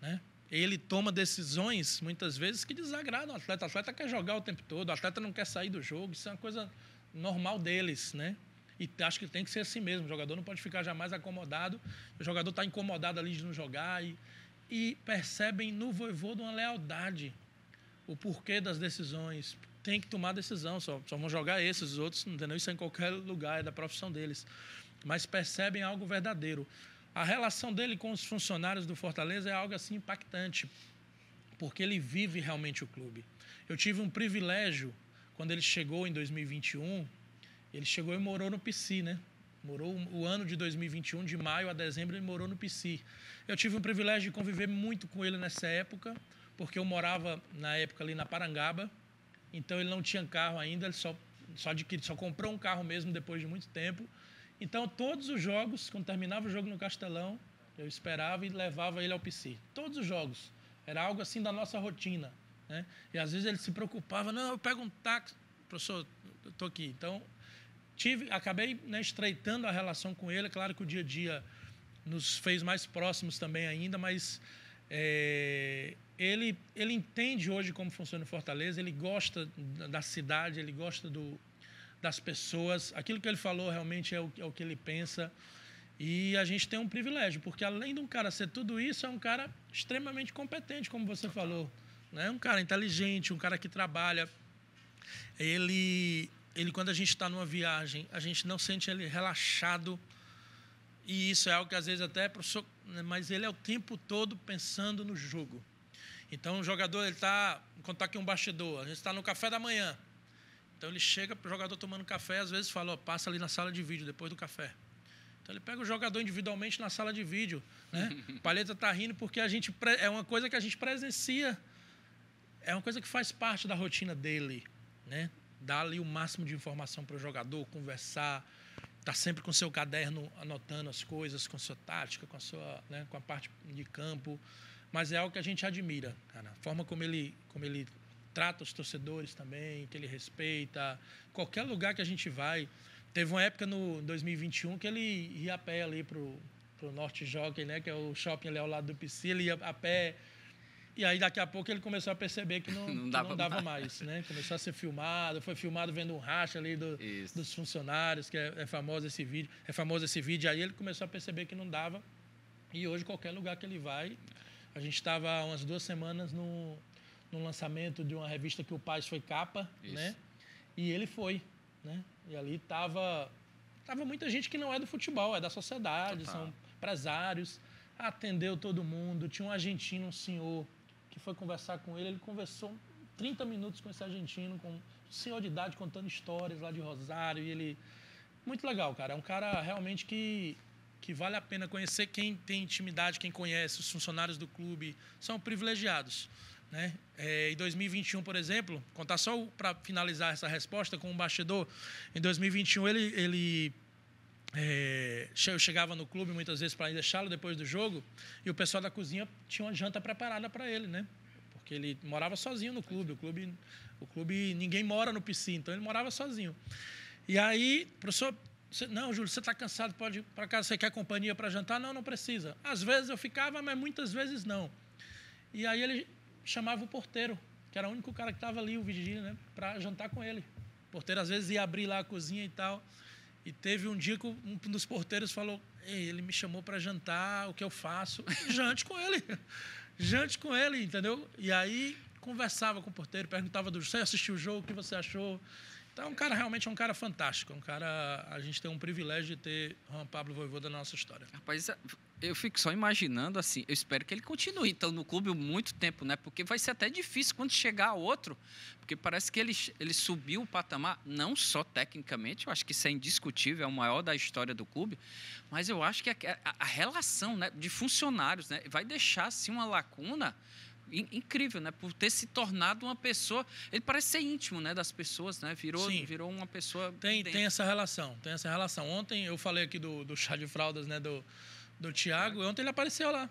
Né? Ele toma decisões, muitas vezes, que desagradam o atleta. O atleta quer jogar o tempo todo, o atleta não quer sair do jogo, isso é uma coisa normal deles, né? E acho que tem que ser assim mesmo. O jogador não pode ficar jamais acomodado. O jogador está incomodado ali de não jogar. E percebem no Vojvoda uma lealdade. O porquê das decisões. Tem que tomar decisão. Só vão jogar esses, os outros, entendeu? Isso é em qualquer lugar, é da profissão deles. Mas percebem algo verdadeiro. A relação dele com os funcionários do Fortaleza é algo assim impactante. Porque ele vive realmente o clube. Eu tive um privilégio, quando ele chegou em 2021... Ele chegou e morou no PC, né? Morou o ano de 2021, de maio a dezembro, ele morou no PC. Eu tive o privilégio de conviver muito com ele nessa época, porque eu morava, na época, ali na Parangaba. Então, ele não tinha carro ainda, ele só comprou um carro mesmo depois de muito tempo. Então, todos os jogos, quando terminava o jogo no Castelão, eu esperava e levava ele ao PC. Todos os jogos. Era algo assim da nossa rotina. Né? E, às vezes, ele se preocupava. Não, eu pego um táxi. Professor, eu estou aqui. Então... acabei, né, estreitando a relação com ele. É claro que o dia a dia nos fez mais próximos também ainda, mas ele entende hoje como funciona o Fortaleza, ele gosta da cidade, ele gosta das pessoas. Aquilo que ele falou realmente é o que ele pensa. E a gente tem um privilégio, porque além de um cara ser tudo isso, é um cara extremamente competente, como você falou. Né? Um cara inteligente, um cara que trabalha. Ele, quando a gente está numa viagem, a gente não sente ele relaxado. E isso é algo que, às vezes, até... professor, mas ele é o tempo todo pensando no jogo. Então, o jogador, ele está... Contar aqui um bastidor. A gente está no café da manhã. Então, ele chega para o jogador tomando café, às vezes fala, passa ali na sala de vídeo, depois do café. Então, ele pega o jogador individualmente na sala de vídeo. Né? O Palheta está rindo porque é uma coisa que a gente presencia. É uma coisa que faz parte da rotina dele. Né? Dar ali o máximo de informação para o jogador, conversar, estar sempre com o seu caderno anotando as coisas, com a sua tática, com a parte de campo. Mas é algo que a gente admira, cara. A forma como ele trata os torcedores também, que ele respeita. Qualquer lugar que a gente vai. Teve uma época no 2021 que ele ia a pé ali para o Norte Jockey, né? Que é o shopping ali ao lado do PC, ele ia a pé. E aí, daqui a pouco, ele começou a perceber que não dava mais, né? Começou a ser filmado, foi filmado vendo um racha ali dos funcionários, que é famoso esse vídeo. É famoso esse vídeo, aí ele começou a perceber que não dava. E hoje, qualquer lugar que ele vai... A gente estava há umas 2 semanas no lançamento de uma revista que o Paz foi capa, né? E ele foi, né? E ali tava muita gente que não é do futebol, é da sociedade, são empresários. Atendeu todo mundo. Tinha um argentino, um senhor, que foi conversar com ele. Ele conversou 30 minutos com esse argentino, com um senhor de idade, contando histórias lá de Rosário. E ele... Muito legal, cara. É um cara realmente que vale a pena conhecer. Quem tem intimidade, quem conhece, os funcionários do clube, são privilegiados. Né? Em 2021, por exemplo, contar só para finalizar essa resposta com o bastidor, em 2021 eu chegava no clube muitas vezes para deixá-lo depois do jogo e o pessoal da cozinha tinha uma janta preparada para ele, né? Porque ele morava sozinho no clube. O clube ninguém mora no PC, então ele morava sozinho. E aí, professor, não, Júlio, você está cansado, pode ir para casa, você quer companhia para jantar? Não precisa. Às vezes eu ficava, mas muitas vezes não. E aí ele chamava o porteiro, que era o único cara que estava ali, o vigia, né, para jantar com ele. O porteiro às vezes ia abrir lá a cozinha e tal. E teve um dia que um dos porteiros falou, ele me chamou para jantar, o que eu faço? Jante com ele. Jante com ele, entendeu? E aí conversava com o porteiro, perguntava você assistiu o jogo, o que você achou? Então, realmente é um cara fantástico. A gente tem um privilégio de ter Juan Pablo Vojvoda na nossa história. Rapaz, eu fico só imaginando assim, eu espero que ele continue então no clube muito tempo, né? Porque vai ser até difícil quando chegar outro, porque parece que ele subiu o patamar, não só tecnicamente, eu acho que isso é indiscutível, é o maior da história do clube, mas eu acho que a relação, né, de funcionários, né, vai deixar assim uma lacuna incrível, né? Por ter se tornado uma pessoa... Ele parece ser íntimo, né, das pessoas, né? Virou uma pessoa... Tem essa relação, Ontem eu falei aqui do chá de fraldas, né, do Thiago. Ontem ele apareceu lá.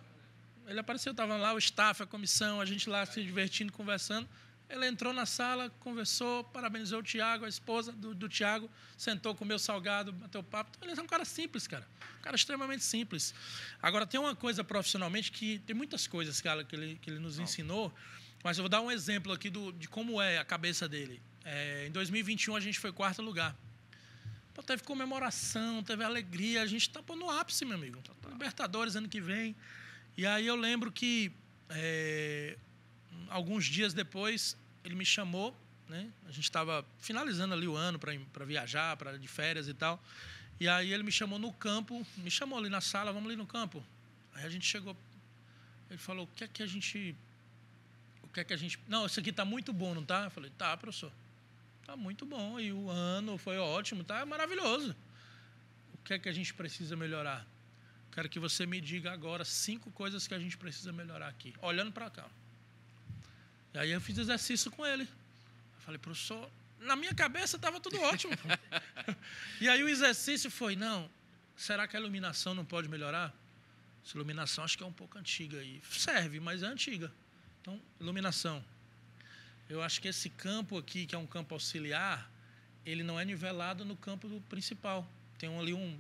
Estava lá, o staff, a comissão, a gente lá se divertindo, conversando. Ele entrou na sala, conversou, parabenizou o Thiago, a esposa do Thiago, sentou, comeu salgado, bateu papo. Então, ele é um cara simples, cara. Um cara extremamente simples. Agora, tem uma coisa profissionalmente que... Tem muitas coisas, cara, que ele nos ensinou, mas eu vou dar um exemplo aqui de como é a cabeça dele. Em 2021, a gente foi 4º lugar. Pô, teve comemoração, teve alegria. A gente tá no ápice, meu amigo. Libertadores ano que vem. E aí eu lembro que... alguns dias depois, ele me chamou, né? A gente estava finalizando ali o ano para viajar, de férias e tal. E aí ele me chamou no campo, me chamou ali na sala, vamos ali no campo. Aí a gente chegou, ele falou, o que é que a gente... Não, isso aqui está muito bom, não tá? Eu falei, tá, professor. Tá muito bom, e o ano foi ótimo, tá maravilhoso. O que é que a gente precisa melhorar? Quero que você me diga agora 5 coisas que a gente precisa melhorar aqui, olhando para cá. E aí eu fiz exercício com ele. Eu falei, professor, na minha cabeça estava tudo ótimo. E aí o exercício foi, não, será que a iluminação não pode melhorar? Essa iluminação acho que é um pouco antiga aí. Serve, mas é antiga. Então, iluminação. Eu acho que esse campo aqui, que é um campo auxiliar, ele não é nivelado no campo do principal. Tem ali um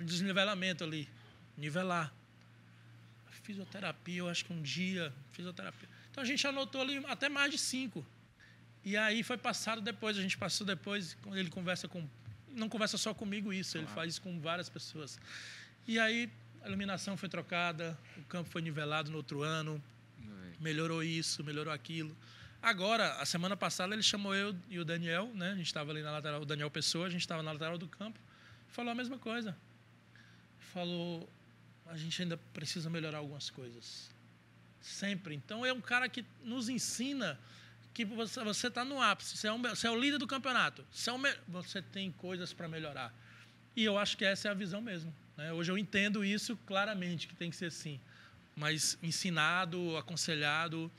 desnivelamento ali. Nivelar. Fisioterapia, eu acho que um dia... Fisioterapia. Então, a gente anotou ali até mais de 5. E aí foi passado depois, a gente passou depois, quando ele conversa com... Não conversa só comigo isso, ele faz isso com várias pessoas. E aí a iluminação foi trocada, o campo foi nivelado no outro ano, melhorou isso, melhorou aquilo. Agora, a semana passada, ele chamou eu e o Daniel, né? A gente estava ali na lateral, o Daniel Pessoa, a gente estava na lateral do campo, falou a mesma coisa. Falou, a gente ainda precisa melhorar algumas coisas. Sempre. Então, é um cara que nos ensina que você está no ápice, você é o líder do campeonato, você tem coisas para melhorar. E eu acho que essa é a visão mesmo, né? Hoje eu entendo isso claramente, que tem que ser assim. Mas ensinado, aconselhado,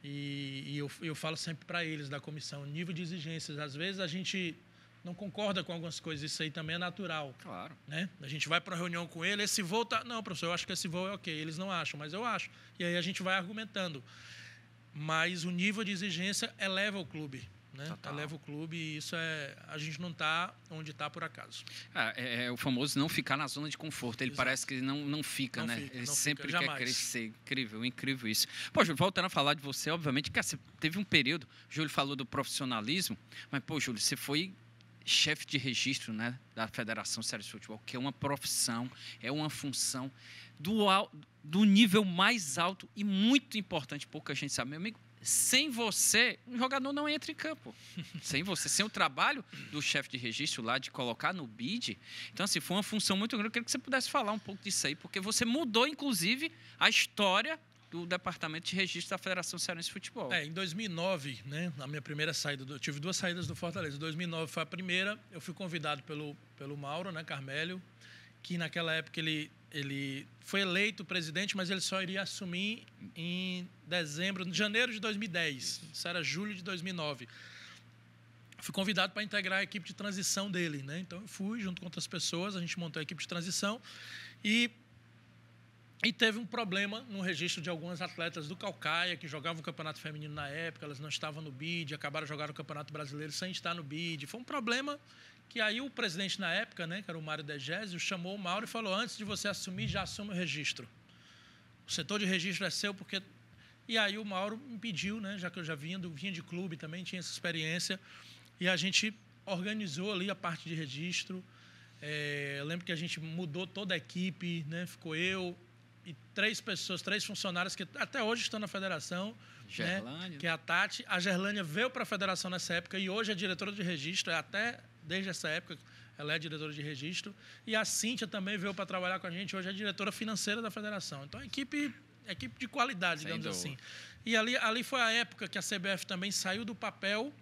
e eu falo sempre para eles da comissão, nível de exigências. Às vezes a gente não concorda com algumas coisas, isso aí também é natural. Claro. Né? A gente vai para uma reunião com ele, esse voo tá... Não, professor, eu acho que esse voo é ok. Eles não acham, mas eu acho. E aí a gente vai argumentando. Mas o nível de exigência eleva o clube. Né? Eleva o clube e isso a gente não está onde está por acaso. É o famoso não ficar na zona de conforto. Ele Exato. Parece que não fica, né? Ele sempre fica, quer jamais. crescer. Incrível isso. Pô, Júlio, voltando a falar de você, obviamente, que você teve um período, o Júlio falou do profissionalismo, mas, pô, Júlio, você foi chefe de registro, né, da Federação Cearense de Futebol, que é uma profissão, é uma função do nível mais alto e muito importante, pouca gente sabe, meu amigo. Sem você, um jogador não entra em campo. Sem você, sem o trabalho do chefe de registro lá, de colocar no BID. Então, assim, foi uma função muito grande. Eu queria que você pudesse falar um pouco disso aí, porque você mudou, inclusive, a história do Departamento de Registro da Federação Cearense de Futebol. Em 2009, né, na minha primeira saída, eu tive 2 saídas do Fortaleza. Em 2009 foi a primeira, eu fui convidado pelo Mauro, né, Carmélio, que naquela época ele foi eleito presidente, mas ele só iria assumir em janeiro de 2010. Isso era julho de 2009. Fui convidado para integrar a equipe de transição dele, né? Então eu fui junto com outras pessoas, a gente montou a equipe de transição e teve um problema no registro de algumas atletas do Caucaia que jogavam o campeonato feminino na época, elas não estavam no BID, acabaram de jogar o campeonato brasileiro sem estar no BID. Foi um problema que aí o presidente na época, né, que era o Mário Degésio, chamou o Mauro e falou, antes de você assumir, já assume o registro. O setor de registro é seu, porque... E aí o Mauro me pediu, né, já que eu já vinha de clube também, tinha essa experiência, e a gente organizou ali a parte de registro. Eu lembro que a gente mudou toda a equipe, né, ficou eu, e 3 pessoas, 3 funcionários que até hoje estão na federação, Gerlânia, né? Que é a Tati. A Gerlânia veio para a federação nessa época e hoje é diretora de registro, até desde essa época ela é diretora de registro. E a Cíntia também veio para trabalhar com a gente, hoje é diretora financeira da federação. Então, equipe de qualidade, digamos assim. E ali foi a época que a CBF também saiu do papel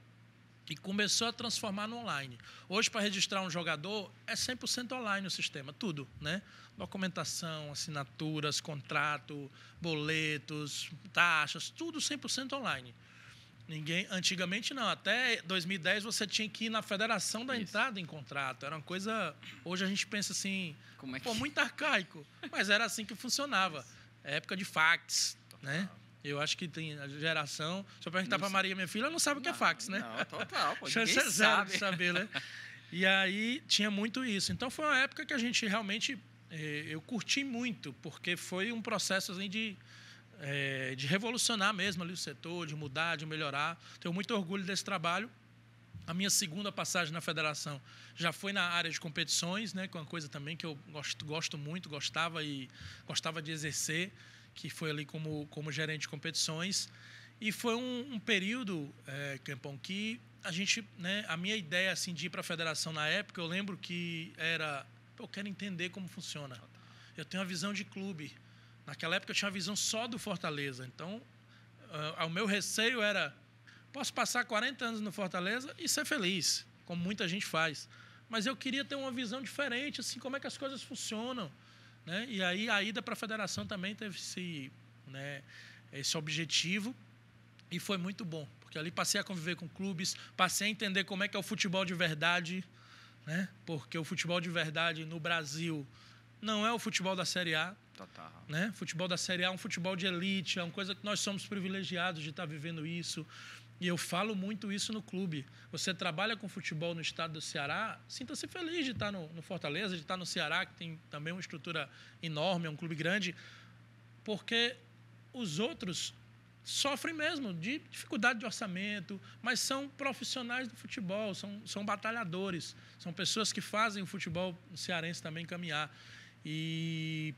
e começou a transformar no online. Hoje, para registrar um jogador, é 100% online o sistema, tudo, né? Documentação, assinaturas, contrato, boletos, taxas, tudo 100% online. Antigamente não, até 2010 você tinha que ir na federação da entrada em contrato. Era uma coisa, hoje a gente pensa assim, muito arcaico, mas era assim que funcionava. Época de fax, né? Eu acho que tem a geração. Se eu perguntar para a Maria, minha filha, ela não sabe o que é fax, né? Não, total. Pô, chance é zero de saber, né? E aí tinha muito isso. Então foi uma época que a gente realmente. Eu curti muito, porque foi um processo assim, de revolucionar mesmo ali o setor, de mudar, de melhorar. Tenho muito orgulho desse trabalho. A minha segunda passagem na federação já foi na área de competições, né? Que é uma coisa também que eu gosto muito, gostava de exercer, que foi ali como gerente de competições. E foi um período, Campão, que a gente, né, a minha ideia assim, de ir para a federação na época, eu lembro que era, eu quero entender como funciona. Eu tenho uma visão de clube. Naquela época eu tinha uma visão só do Fortaleza. Então, o meu receio era, posso passar 40 anos no Fortaleza e ser feliz, como muita gente faz. Mas eu queria ter uma visão diferente, assim, como é que as coisas funcionam. Né? E aí a ida para a federação também teve esse objetivo e foi muito bom, porque ali passei a conviver com clubes, passei a entender como é que é o futebol de verdade, né? Porque o futebol de verdade no Brasil não é o futebol da Série A. Total. Né? O futebol da Série A é um futebol de elite, é uma coisa que nós somos privilegiados de estar vivendo isso. E eu falo muito isso no clube. Você trabalha com futebol no estado do Ceará, sinta-se feliz de estar no Fortaleza, de estar no Ceará, que tem também uma estrutura enorme, é um clube grande, porque os outros sofrem mesmo de dificuldade de orçamento, mas são profissionais do futebol, são batalhadores, são pessoas que fazem o futebol cearense também caminhar. E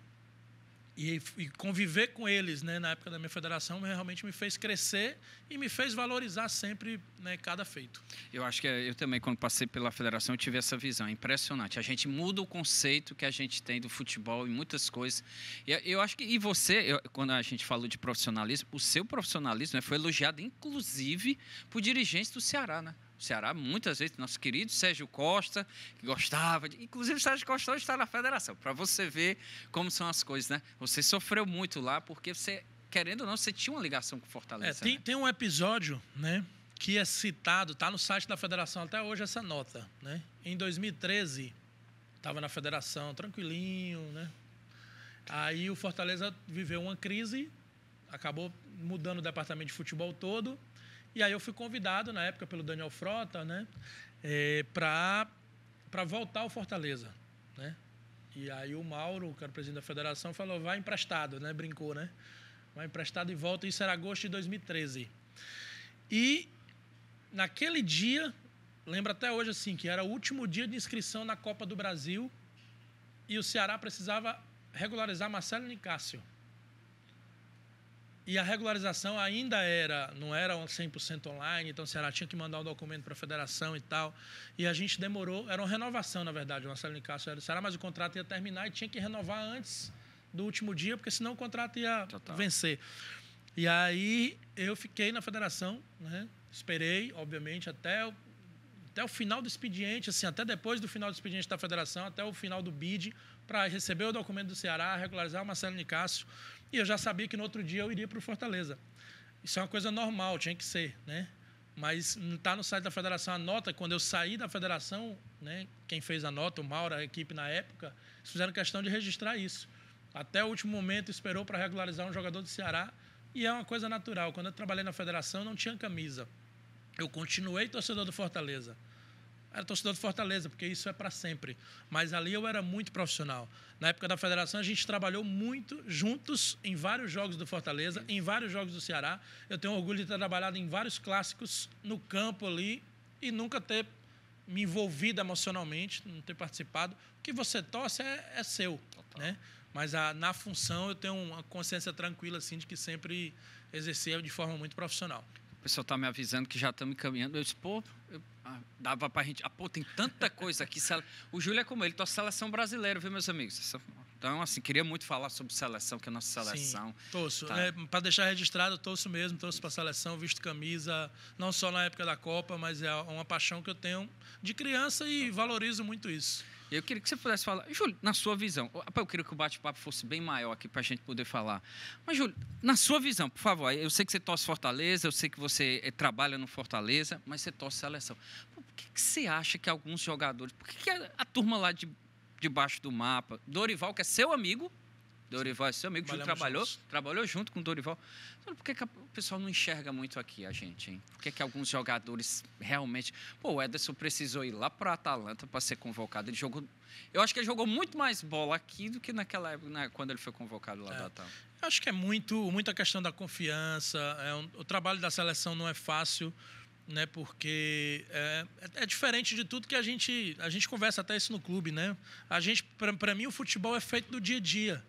conviver com eles, né, na época da minha federação realmente me fez crescer e me fez valorizar sempre, né, cada feito. Eu acho que eu também, quando passei pela federação, eu tive essa visão. É impressionante. A gente muda o conceito que a gente tem do futebol em muitas coisas. Eu acho que, e você, quando a gente falou de profissionalismo, o seu profissionalismo, né, foi elogiado, inclusive, por dirigentes do Ceará, né? O Ceará, muitas vezes, nosso querido Sérgio Costa, que gostava inclusive o Sérgio Costa hoje está na federação, para você ver como são as coisas, né? Você sofreu muito lá, porque você, querendo ou não, você tinha uma ligação com Fortaleza. Tem um episódio, né, que é citado, está no site da federação até hoje essa nota, né? Em 2013, estava na federação, tranquilinho, né? Aí o Fortaleza viveu uma crise, acabou mudando o departamento de futebol todo. E aí eu fui convidado, na época, pelo Daniel Frota, né, para voltar ao Fortaleza. Né? E aí o Mauro, que era o presidente da federação, falou, vai emprestado, né? Brincou, né? Vai emprestado e volta. Isso era agosto de 2013. E naquele dia, lembro até hoje assim, que era o último dia de inscrição na Copa do Brasil e o Ceará precisava regularizar Marcelo Nicásio. E a regularização ainda não era 100% online, então o Ceará tinha que mandar um documento para a federação e tal. E a gente demorou, era uma renovação, na verdade, o Marcelo Nicásio era do Ceará, mas o contrato ia terminar e tinha que renovar antes do último dia, porque senão o contrato ia vencer. E aí eu fiquei na federação, né? Esperei, obviamente, até o final do expediente, assim, até depois do final do expediente da federação, até o final do BID, para receber o documento do Ceará, regularizar o Marcelo Nicásio. E eu já sabia que no outro dia eu iria para o Fortaleza. Isso é uma coisa normal, tinha que ser, né? Mas está no site da federação a nota. Quando eu saí da federação, né, quem fez a nota, o Mauro, a equipe na época, eles fizeram questão de registrar isso. Até o último momento esperou para regularizar um jogador do Ceará. E é uma coisa natural. Quando eu trabalhei na federação, não tinha camisa. Eu continuei torcedor do Fortaleza. Era torcedor do Fortaleza, porque isso é para sempre. Mas ali eu era muito profissional. Na época da federação, a gente trabalhou muito juntos em vários jogos do Fortaleza, em vários jogos do Ceará. Eu tenho orgulho de ter trabalhado em vários clássicos no campo ali e nunca ter me envolvido emocionalmente, não ter participado. O que você torce é seu, né? Mas na função eu tenho uma consciência tranquila assim, de que sempre exercer de forma muito profissional. O pessoal está me avisando que já estamos encaminhando. Eu disse, pô, dava para a gente... pô, tem tanta coisa aqui. O Júlio é como ele, torce seleção brasileira, viu, meus amigos? Então, assim, queria muito falar sobre seleção, que é a nossa seleção. Sim, torço. Tá. Para deixar registrado, eu torço mesmo, torço para a seleção, visto camisa, não só na época da Copa, mas é uma paixão que eu tenho de criança e valorizo muito isso. Eu queria que você pudesse falar, Júlio, na sua visão, eu queria que o bate-papo fosse bem maior aqui para a gente poder falar. Mas, Júlio, na sua visão, por favor, eu sei que você torce Fortaleza, eu sei que você trabalha no Fortaleza, mas você torce seleção. Por que você acha que alguns jogadores, por que a turma lá debaixo do mapa, Dorival, que é seu amigo, Dorival é seu amigo, Júlio trabalhou junto com o Dorival. Por que o pessoal não enxerga muito aqui a gente, hein? Por que alguns jogadores realmente... Pô, o Ederson precisou ir lá para o Atalanta para ser convocado. Ele jogou... Eu acho que ele jogou muito mais bola aqui do que naquela época, né, quando ele foi convocado lá do Atalanta. Acho que é muita questão da confiança. O trabalho da seleção não é fácil, né? Porque é diferente de tudo que a gente conversa até isso no clube, né? Para mim, o futebol é feito do dia a dia.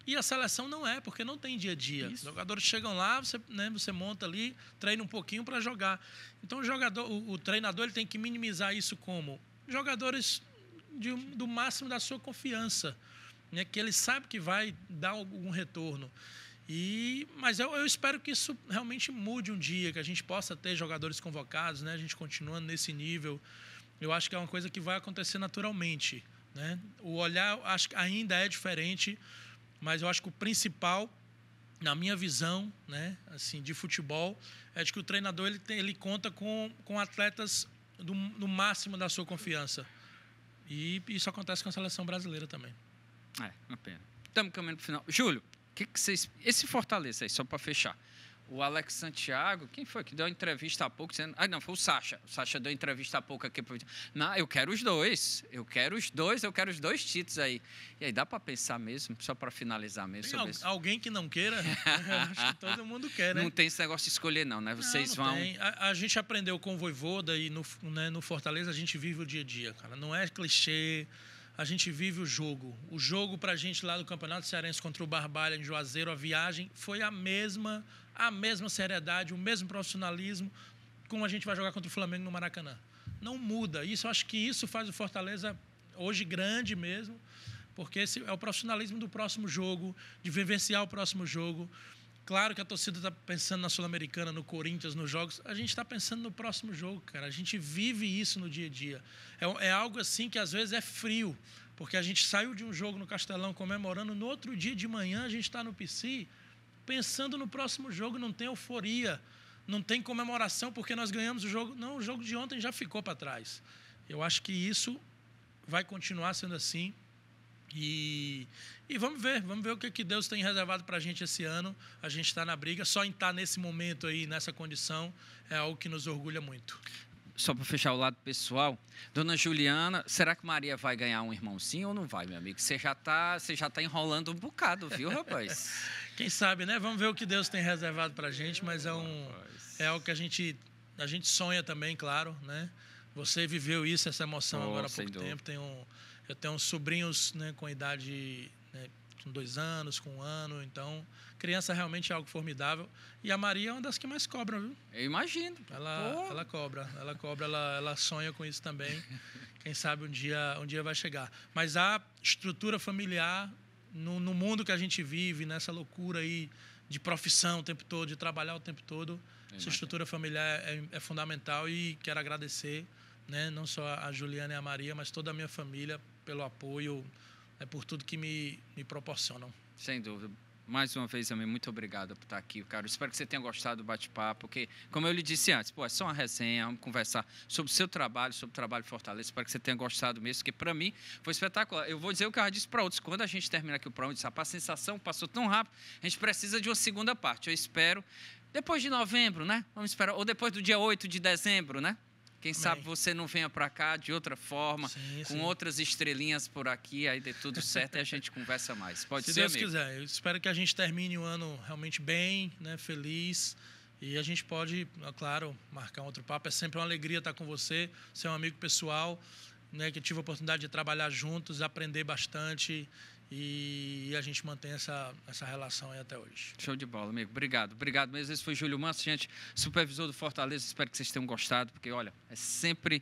E a seleção não é, porque não tem dia a dia. Os jogadores chegam lá, você monta ali, treina um pouquinho para jogar. Então o treinador ele tem que minimizar isso como jogadores do máximo da sua confiança, né? Que ele sabe que vai dar algum retorno. Mas eu espero que isso realmente mude um dia, que a gente possa ter jogadores convocados, né? A gente continuando nesse nível. Eu acho que é uma coisa que vai acontecer naturalmente, né? O olhar acho que ainda é diferente, mas eu acho que o principal, na minha visão, né, assim, de futebol, é de que o treinador ele conta com atletas do máximo da sua confiança. E isso acontece com a seleção brasileira também. Uma pena. Estamos caminhando para o final. Júlio, que vocês... Esse Fortaleza aí, só para fechar. O Alex Santiago, quem foi que deu uma entrevista há pouco dizendo... não, foi o Sacha. O Sacha deu entrevista há pouco aqui. Não, eu quero os dois. Eu quero os dois títulos aí. E aí dá para pensar mesmo, só para finalizar mesmo. Tem alguém que não queira? Acho que todo mundo quer, né? Não tem esse negócio de escolher não, né? Vocês não vão... Tem. A gente aprendeu com o Vojvoda e no Fortaleza a gente vive o dia a dia, cara. Não é clichê. A gente vive o jogo. O jogo pra gente lá do Campeonato Cearense contra o Barbalha em Juazeiro, a viagem foi a mesma seriedade, o mesmo profissionalismo como a gente vai jogar contra o Flamengo no Maracanã. Não muda. Isso, acho que isso faz o Fortaleza hoje grande mesmo, porque esse é o profissionalismo do próximo jogo, de vivenciar o próximo jogo. Claro que a torcida está pensando na Sul-Americana, no Corinthians, nos jogos. A gente está pensando no próximo jogo, cara. A gente vive isso no dia a dia. É algo assim que às vezes é frio, porque a gente saiu de um jogo no Castelão comemorando, no outro dia de manhã a gente está no PC pensando no próximo jogo, não tem euforia, não tem comemoração porque nós ganhamos o jogo. Não, o jogo de ontem já ficou para trás. Eu acho que isso vai continuar sendo assim. E vamos ver o que Deus tem reservado para a gente esse ano. A gente está na briga, só em estar nesse momento aí, nessa condição, é algo que nos orgulha muito. Só para fechar o lado pessoal, dona Juliana, será que Maria vai ganhar um irmãozinho ou não vai, meu amigo? Você já tá enrolando um bocado, viu, rapaz? Quem sabe, né? Vamos ver o que Deus tem reservado para a gente, mas é algo que a gente sonha também, claro, né? Você viveu isso, essa emoção agora há pouco tempo. Eu tenho uns sobrinhos, né, com idade, né, com 2 anos, com 1 ano, então criança realmente é algo formidável. E a Maria é uma das que mais cobra, viu? Eu imagino. Ela cobra, ela sonha com isso também. Quem sabe um dia vai chegar. Mas a estrutura familiar, no mundo que a gente vive, nessa loucura aí de profissão o tempo todo, de trabalhar o tempo todo, essa estrutura familiar é fundamental e quero agradecer, né, não só a Juliana e a Maria, mas toda a minha família pelo apoio, por tudo que me proporcionam. Sem dúvida. Mais uma vez, amigo, muito obrigado por estar aqui, cara. Eu espero que você tenha gostado do bate-papo, porque, como eu lhe disse antes, é só uma resenha, vamos conversar sobre o seu trabalho, sobre o trabalho de Fortaleza. Espero que você tenha gostado mesmo, porque, para mim, foi espetacular. Eu vou dizer o que eu já disse para outros. Quando a gente termina aqui o programa, a sensação passou tão rápido, a gente precisa de uma segunda parte. Eu espero, depois de novembro, né? Vamos esperar, ou depois do dia 8 de dezembro, né? Quem sabe você não venha para cá de outra forma, com outras estrelinhas por aqui, aí dê tudo certo e a gente conversa mais. Pode ser, amigo? Se Deus quiser. Eu espero que a gente termine o ano realmente bem, né, feliz E a gente pode, claro, marcar um outro papo. É sempre uma alegria estar com você, ser um amigo pessoal, né, que eu tive a oportunidade de trabalhar juntos, aprender bastante e a gente mantém essa relação aí até hoje. Show de bola, amigo. Obrigado. Obrigado mesmo. Esse foi Júlio Manso, gente, supervisor do Fortaleza. Espero que vocês tenham gostado, porque, olha, é sempre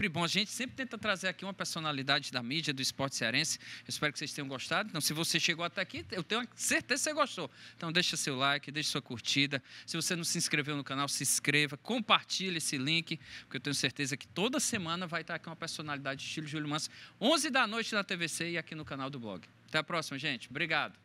bom. A gente sempre tenta trazer aqui uma personalidade da mídia, do esporte cearense. Eu espero que vocês tenham gostado. Então, se você chegou até aqui, eu tenho certeza que você gostou. Então, deixa seu like, deixa sua curtida. Se você não se inscreveu no canal, se inscreva, compartilhe esse link, porque eu tenho certeza que toda semana vai estar aqui uma personalidade estilo Júlio Manso, 11 da noite na TVC e aqui no canal do blog. Até a próxima, gente. Obrigado.